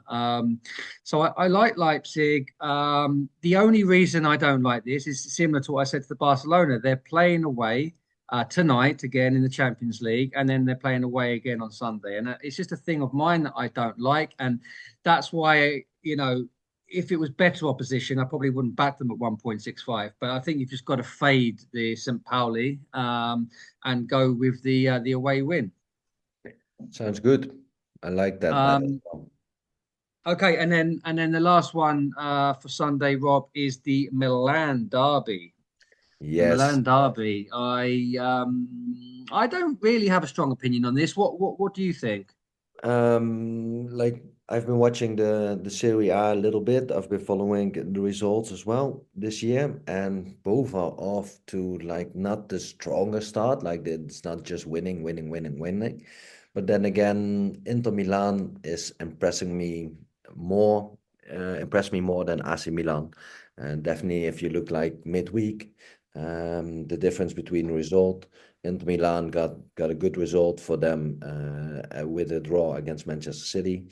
So I like Leipzig. The only reason I don't like this is similar to what I said to the Barcelona. They're playing away tonight again in the Champions League, and then they're playing away again on Sunday. And it's just a thing of mine that I don't like, and that's why if it was better opposition, I probably wouldn't back them at 1.65. But I think you've just got to fade the St. Pauli and go with the away win. sounds good. I like that bet as Um, well. okay, and then the last one for Sunday, Rob, is the Milan Derby. The Yes. Milan Derby. I don't really have a strong opinion on this. What do you think? Like I've been watching the Serie A a little bit. I've been following the results as well this year, and both are off to like not the strongest start. Like it's not just winning, winning, winning, winning. But then again, Inter Milan is more, impressed me more than AC Milan. And definitely, if you look like midweek, the difference between the result. Inter Milan got a good result for them with a draw against Manchester City,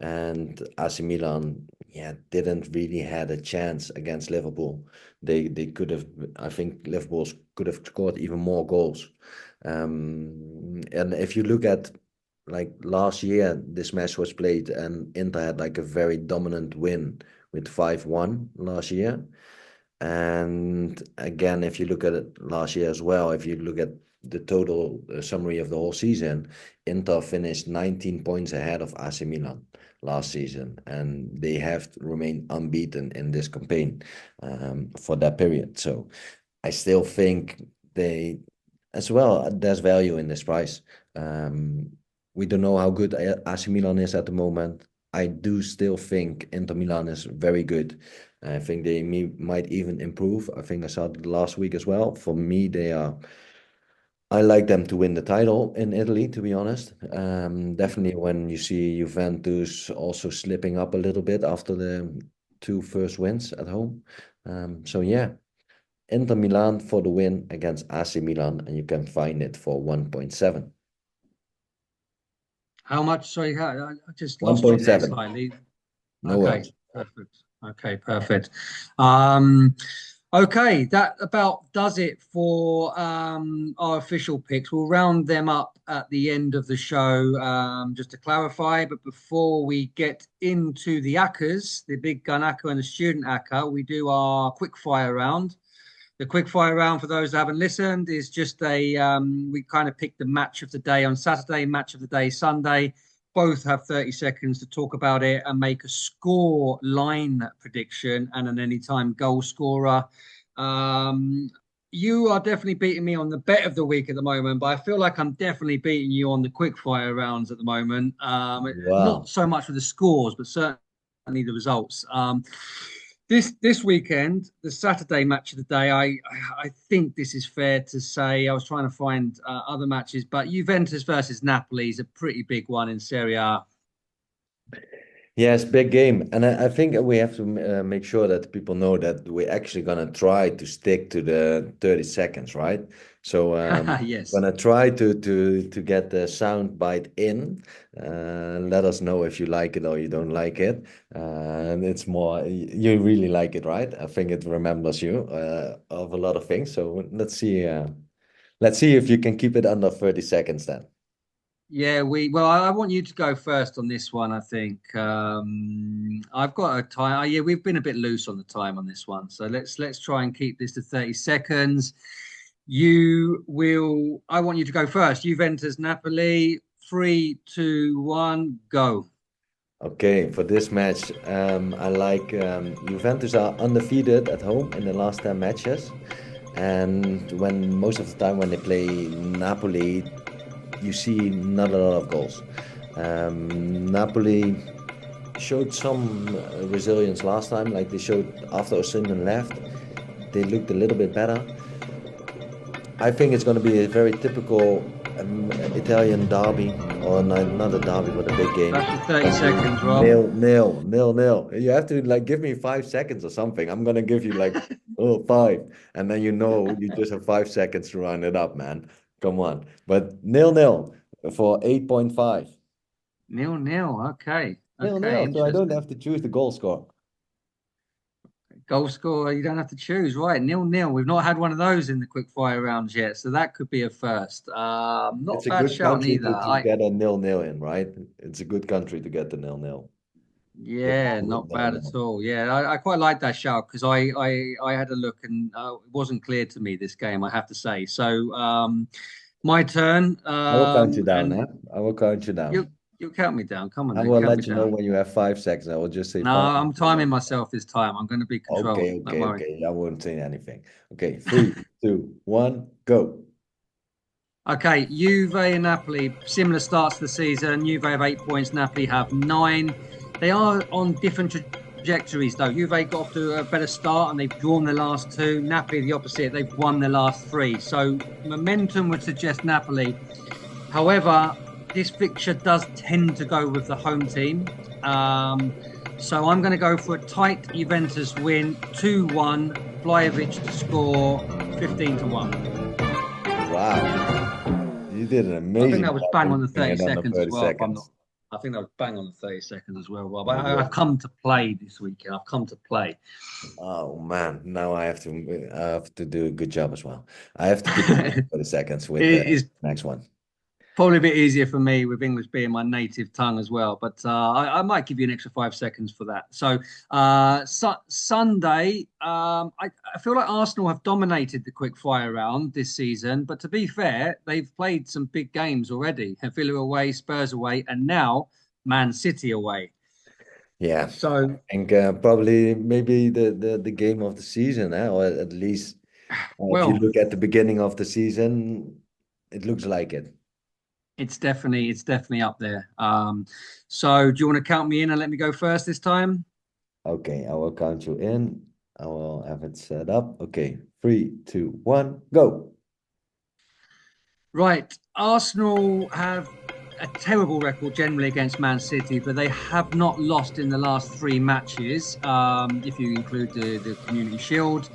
and AC Milan, yeah, didn't really had a chance against Liverpool. They could have, I think Liverpool could have scored even more goals. And if you look at like last year, this match was played, and Inter had like a very dominant win with 5-1 last year. And again, if you look at it last year as well, if you look at the total summary of the whole season, Inter finished 19 points ahead of AC Milan last season, and they have remained unbeaten in this campaign for that period. So I still think they, as well, there's value in this price. Um, we don't know how good AC Milan is at the moment. I do still think Inter Milan is very good. I think they might even improve. I think I saw it last week as well. For me, they are. I like them to win the title in Italy, to be honest. Definitely when you see Juventus also slipping up a little bit after the 2 first wins at home. So yeah, Inter Milan for the win against AC Milan, and you can find it for 1.7. How much? Sorry, I just lost you there 1.7. slightly. No Okay, worries. perfect. Okay, perfect. Um, okay, that about does it for our official picks. We'll round them up at the end of the show, just to clarify. But before we get into the ACCAs, the big gun ACCA and the student ACCA, we do our quick fire round. The quick fire round, for those that haven't listened, is just we kind of pick the match of the day on Saturday, match of the day Sunday. Both have 30 seconds to talk about it and make a score line prediction and an anytime goal scorer. Um, you are definitely beating me on the bet of the week at the moment, but I feel like I'm definitely beating you on the quickfire rounds at the moment. Not Wow. so much with the scores, but certainly the results. This weekend, the Saturday match of the day, I think this is fair to say. I was trying to find other matches, but Juventus versus Napoli is a pretty big one in Serie A. Yes, big game. And I think we have to make sure that people know that we're actually going to try to stick to the 30 seconds, right? So Yes. gonna try to get the sound bite in. Let us know if you like it or you don't like it. And it's more, you really like it, right? I think it remembers you of a lot of things. So let's see if you can keep it under 30 seconds then. Yeah, well, I want you to go first on this one, I think. I've got a time. Yeah, we've been a bit loose on the time on this one. So let's try and keep this to 30 seconds. I want you to go first. Juventus, Napoli, 3, 2, 1, go. Okay, for this match, I like Juventus are undefeated at home in the last 10 matches. And when most of the time when they play Napoli, you see not a lot of goals. Napoli showed some resilience last time, like they showed after Osimhen left, they looked a little bit better. I think it's going to be a very typical Italian derby, or not a derby, but a big game. That's your 30 Gonna be seconds, Rob. nil, nil, nil, nil. You have to like give me 5 seconds or something. I'm gonna give you like oh five, and then you just have 5 seconds to round it up, man. Come on, but nil, nil for 8.5. 0-0. Okay. Nil, Okay. nil. So I don't Interesting. have to choose the goal score. Goal scorer, you don't have to choose, right? 0-0. We've not had one of those in the quick fire rounds yet, so that could be a first. Not It's a a bad good shout country neither. to get a nil, nil in, right? It's a good country to get the nil, nil. The Yeah, with not nil, bad at nil. all. Yeah, I quite like that shout because I had a look and it wasn't clear to me this game, I have to say. So my turn, I will count you down, and huh? I will count you you down. you count me down. Come on, I then, will count me let you know down. when you have 5 seconds. I will just say No, five. I'm timing myself this time. I'm going to be controlled. Okay, Don't okay, worry. okay. I won't say anything. Okay, 3, 2, 1, go. Okay, Juve and Napoli, similar starts to the season. Juve have 8 points, Napoli have nine. They are on different trajectories, though. Juve got off to a better start and they've drawn the last two. Napoli, the opposite, they've won the last three. So momentum would suggest Napoli. However, this fixture does tend to go with the home team. So I'm going to go for a tight Juventus win, 2-1, Vlahovic to score 15-1. Wow, you did an I think amazing that was job bang for on the keeping 30 it under seconds as 30 well. If I'm not, seconds. I think that was bang on the 30 seconds as well, Rob. Oh, I've yeah. come to play this weekend. I've come to play. Oh man, now I have to do a good job as well. I have to keep it under 30 seconds with the It is next one. probably a bit easier for me with English being my native tongue as well, but I might give you an extra 5 seconds for that. So, Sunday, I feel like Arsenal have dominated the quick fire round this season, but to be fair, they've played some big games already. Villa away, Spurs away, and now Man City away. Yeah, I So, think probably maybe the game of the season, or at least if you well, look at the beginning of the season, it looks like it. it's definitely up there. So do you want to count me in and let me go first this time? Okay, I will count you in. I will have it set up. Okay, 3, 2, 1, go. Right. Arsenal have a terrible record generally against Man City, but they have not lost in the last three matches, if you include the Community Shield.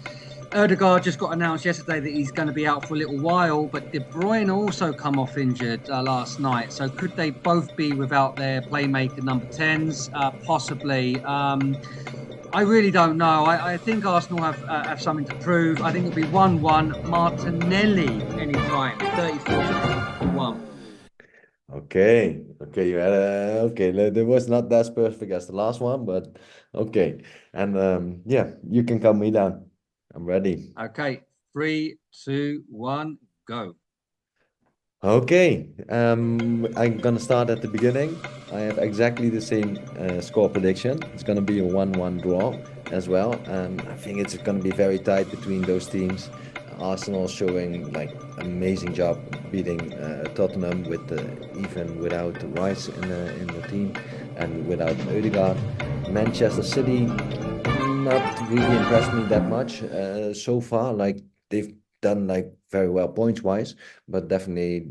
Erdegaard just got announced yesterday that he's going to be out for a little while, but De Bruyne also come off injured last night. So could they both be without their playmaker number 10s? Possibly. I really don't know. I think Arsenal have something to prove. I think it'll be 1-1. Martinelli anytime. 34-1. Okay, okay, you had okay. That was not as perfect as the last one, but okay. And yeah, you can count me down. I'm ready. Okay. 3, 2, 1, go. Okay, I'm gonna start at the beginning. I have exactly the same score prediction. It's gonna be a 1-1 draw as well. I think it's gonna be very tight between those teams. Arsenal showing like amazing job beating Tottenham with even without Rice in the team and without Ødegaard. Manchester City not really impressed me that much so far. Like they've done like very well points wise, but definitely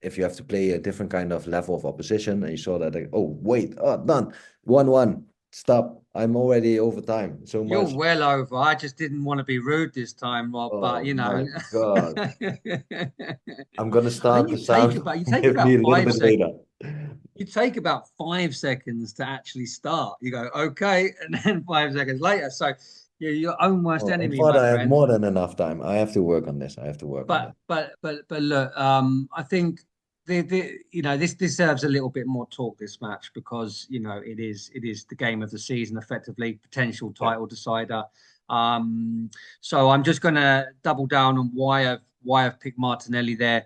if you have to play a different kind of level of opposition, and you saw that like, oh wait, oh done, 1-1, stop, I'm already over time so You're much. well over. I just didn't want to be rude this time, Rob, but Oh you know. my God. I'm gonna I think start the sound you take with me about a little five bit seconds. later. You take about 5 seconds to actually start. You go, okay, and then 5 seconds later. So you're your own worst Oh, I enemy, thought my I had friend. more than enough time. I have to work on this. I have to work on But this. look, I think the you know this deserves a little bit more talk this match because you know it is the game of the season, effectively potential Yeah. title decider. So I'm just going to double down on why I've picked Martinelli there.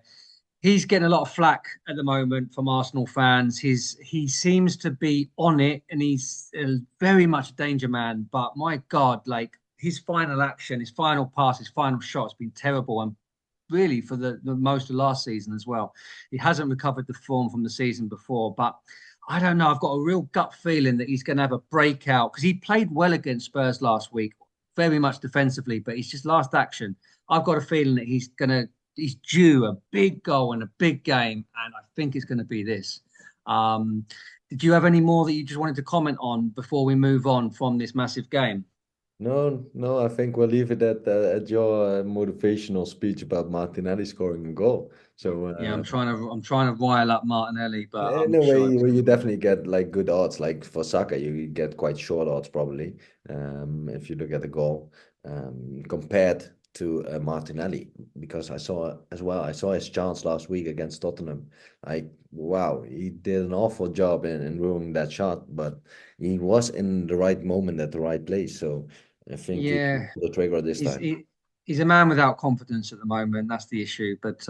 He's getting a lot of flack at the moment from Arsenal fans. He seems to be on it, and he's very much a danger man. But my God, like his final action, his final pass, his final shot has been terrible, and really for the most of last season as well. He hasn't recovered the form from the season before, but I don't know. I've got a real gut feeling that he's going to have a breakout because he played well against Spurs last week, very much defensively, but he's just last action. I've got a feeling that he's due a big goal and a big game, and I think it's going to be this. Um, did you have any more that you just wanted to comment on before we move on from this massive game? No, no, I think we'll leave it at your motivational speech about Martinelli scoring a goal. So Yeah, I'm trying to rile up Martinelli, but in I'm a sure way, it's where going you to be. definitely get like good odds. Like for Saka, you get quite short odds probably. If you look at the goal, compared to Martinelli, because I saw as well. I saw his chance last week against Tottenham. Like wow, he did an awful job in ruining that shot, but he was in the right moment at the right place. So I think he Yeah, pulled the trigger this he's time. he, he's a man without confidence at the moment. That's the issue. But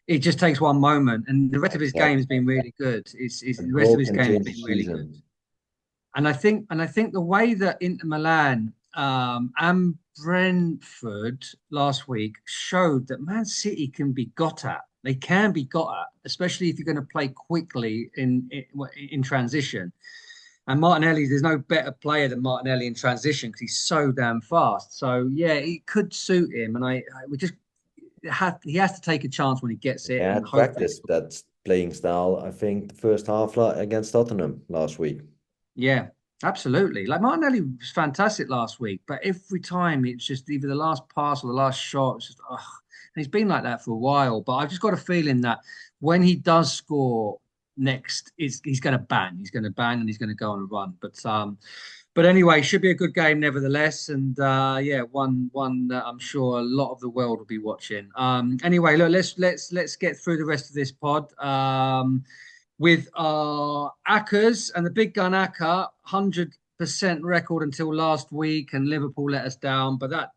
it just takes one moment, and the rest of his game Exactly. has been really good. A The rest of goal his can game has change the been really good. season. And I think the way that Inter Milan and Brentford last week showed that Man City can be got at. They can be got at, especially if you're going to play quickly in transition. And Martinelli, there's no better player than Martinelli in transition because he's so damn fast. So yeah, it could suit him, and I we just he has to take a chance when he gets it, Yeah, and had hopefully, practiced that playing style, I think, the first half against Tottenham last week. yeah, absolutely. Like Martinelli was fantastic last week, but every time it's just either the last pass or the last shot. It's just, ugh. And he's been like that for a while. But I've just got a feeling that when he does score next, he's going to bang. He's going to bang and he's going to go on a run. But anyway, should be a good game nevertheless. And yeah, one that I'm sure a lot of the world will be watching. Anyway, look, let's get through the rest of this pod. With our Ackers and the big gun Acker, 100% record until last week, and Liverpool let us down. But that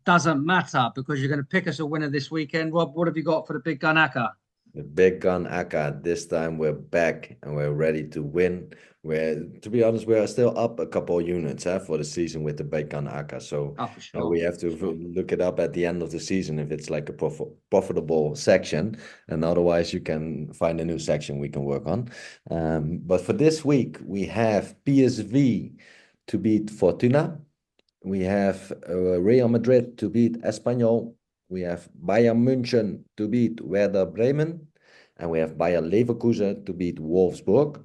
doesn't matter because you're going to pick us a winner this weekend. Rob, what have you got for the big gun Acker? The big gun Aka, this time we're back and we're ready to win. To be honest, we are still up a couple of units for the season with the big gun Aka. So Oh, for we sure, have to for sure. look it up at the end of the season if it's like a profitable section. And otherwise, you can find a new section we can work on. But for this week, we have PSV to beat Fortuna. We have Real Madrid to beat Espanyol. We have Bayern München to beat Werder Bremen. And we have Bayer Leverkusen to beat Wolfsburg.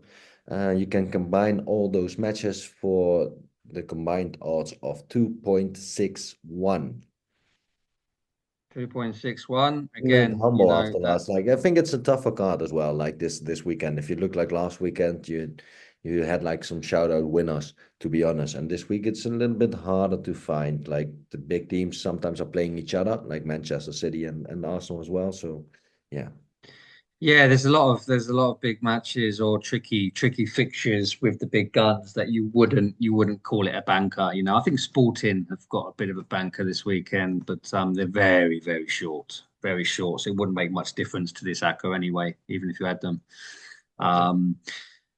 You can combine all those matches for the combined odds of 2.61. 2.61. A bit Again, humble after that last. Like I think it's a tougher card as well. Like this weekend. If you look like last weekend, you had like some shout out winners, to be honest. And this week it's a little bit harder to find. Like the big teams sometimes are playing each other, like Manchester City and Arsenal as well. So yeah. Yeah, there's a lot of big matches or tricky fixtures with the big guns that you wouldn't call it a banker. I think Sporting have got a bit of a banker this weekend, but they're very short, very short. So it wouldn't make much difference to this ACCO anyway, even if you had them. Exactly. Um,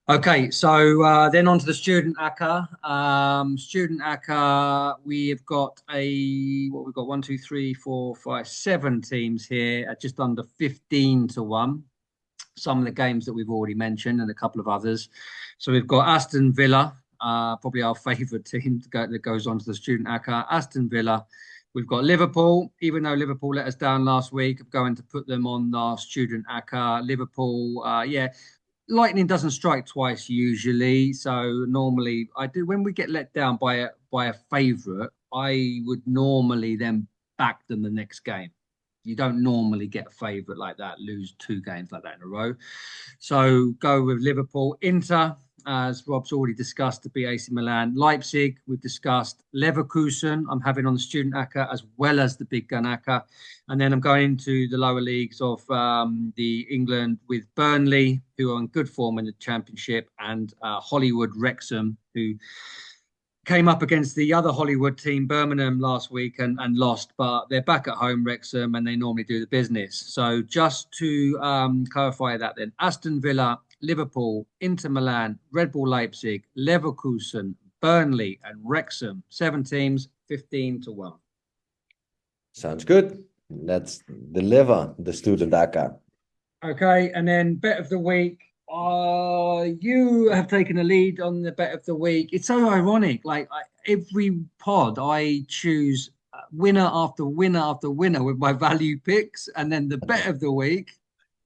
Okay, so then on to the student ACCA. Student ACCA, we have got what we've got, one, two, three, four, five, seven teams here at just under 15 to 1. Some of the games that we've already mentioned and a couple of others. So we've got Aston Villa, probably our favourite team that goes on to the student ACCA. Aston Villa. We've got Liverpool, even though Liverpool let us down last week, I'm going to put them on our student ACCA. Liverpool, yeah, lightning doesn't strike twice usually. So normally I do when we get let down by a favourite, I would normally then back them the next game. You don't normally get a favourite like that, lose two games like that in a row. So go with Liverpool. Inter, as Rob's already discussed, to beat AC Milan. Leipzig, we've discussed. Leverkusen, I'm having on the student ACCA as well as the big gun ACCA. And then I'm going into the lower leagues of the England with Burnley, who are in good form in the Championship, and Hollywood Wrexham, who came up against the other Hollywood team, Birmingham, last week and lost, but they're back at home, Wrexham, and they normally do the business. So just to clarify that then, Aston Villa, Liverpool, Inter Milan, Red Bull Leipzig, Leverkusen, Burnley, and Wrexham. 7 teams, 15 to 1. Sounds good. Let's deliver the student ACCA. Okay, and then bet of the week. You have taken the lead on the bet of the week. It's so ironic. Every pod, I choose winner after winner after winner with my value picks, and then the bet of the week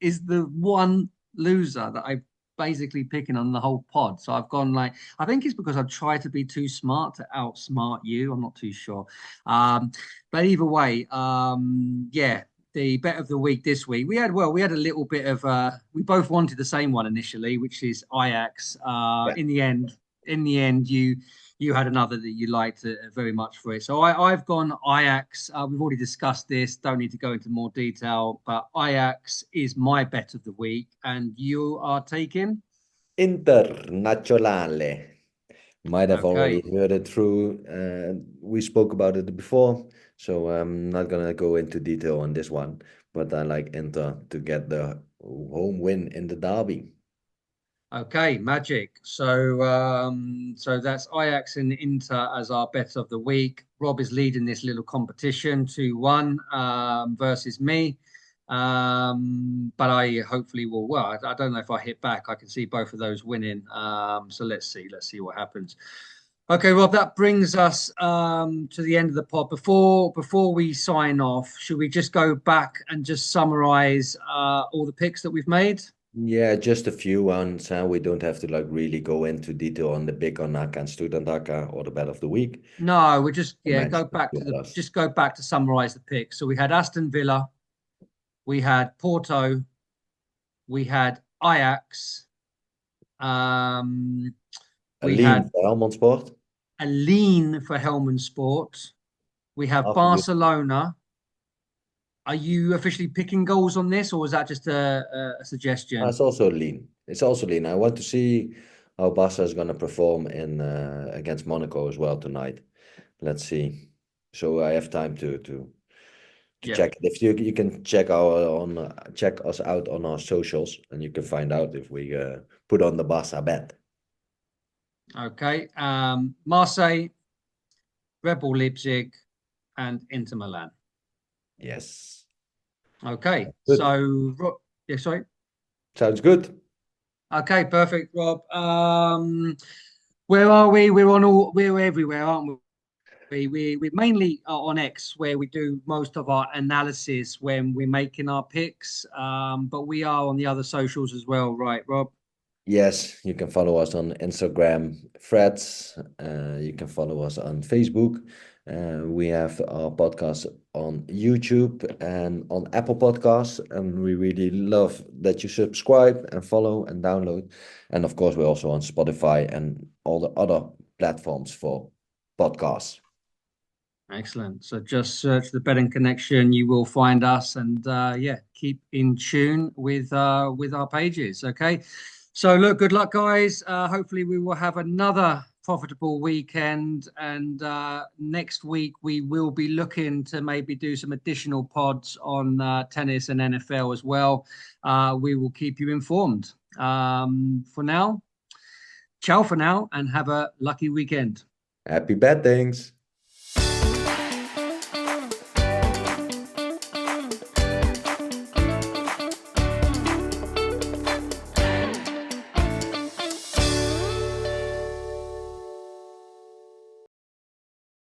is the one loser that I basically picking on the whole pod. So I've gone I think it's because I've tried to be too smart to outsmart you. I'm not too sure. But either way, yeah, the bet of the week this week. We had a little bit of we both wanted the same one initially, which is Ajax. Yeah. In the end, you had another that you liked very much for it. So I've gone Ajax. We've already discussed this. Don't need to go into more detail, but Ajax is my bet of the week, and you are taking. Internazionale. Might have already Okay. heard it through. We spoke about it before, so I'm not gonna go into detail on this one. But I like Inter to get the home win in the derby. Okay, magic. So that's Ajax and Inter as our bet of the week. Rob is leading this little competition 2-1 versus me. But I hopefully will. Well, I don't know if I hit back. I can see both of those winning. So let's see. Let's see what happens. Okay, Rob, that brings us to the end of the pod. Before we sign off, should we just go back and just summarize all the picks that we've made? Yeah, just a few ones. We don't have to like really go into detail on the big on Naka and student Naka or the bet of the week. No, we just I go mentioned a back few to the others. just go back to summarize the picks. So we had Aston Villa, we had Porto, we had Ajax, um, A we lean had for Helmond Sport. a lean for Helmand Sport. We have After you, Barcelona. Are you officially picking goals on this, or is that just a suggestion? it's also lean. It's also lean. I want to see how Barca is gonna perform in against Monaco as well tonight. Let's see. So I have time to Yeah. check it. If you can check check us out on our socials, and you can find out if we put on the Barca bet. Okay. Marseille, Red Bull Leipzig, and Inter Milan. Yes. Okay. Good. Yeah, sorry. Sounds good. Okay, perfect, Rob. Where are we? We're everywhere, aren't we? We're mainly on X, where we do most of our analysis when we're making our picks. But we are on the other socials as well, right, Rob? Yes, you can follow us on Instagram, Threads. You can follow us on Facebook. We have our podcast on YouTube and on Apple Podcasts. And we really love that you subscribe and follow and download. And of course, we're also on Spotify and all the other platforms for podcasts. Excellent. So just search the Betting Connection. You will find us, and yeah, keep in tune with our pages. Okay. So look, good luck, guys. Hopefully, we will have another profitable weekend, and next week we will be looking to maybe do some additional pods on tennis and NFL as well. We will keep you informed. For now, Ciao for now and have a lucky weekend. Happy betting.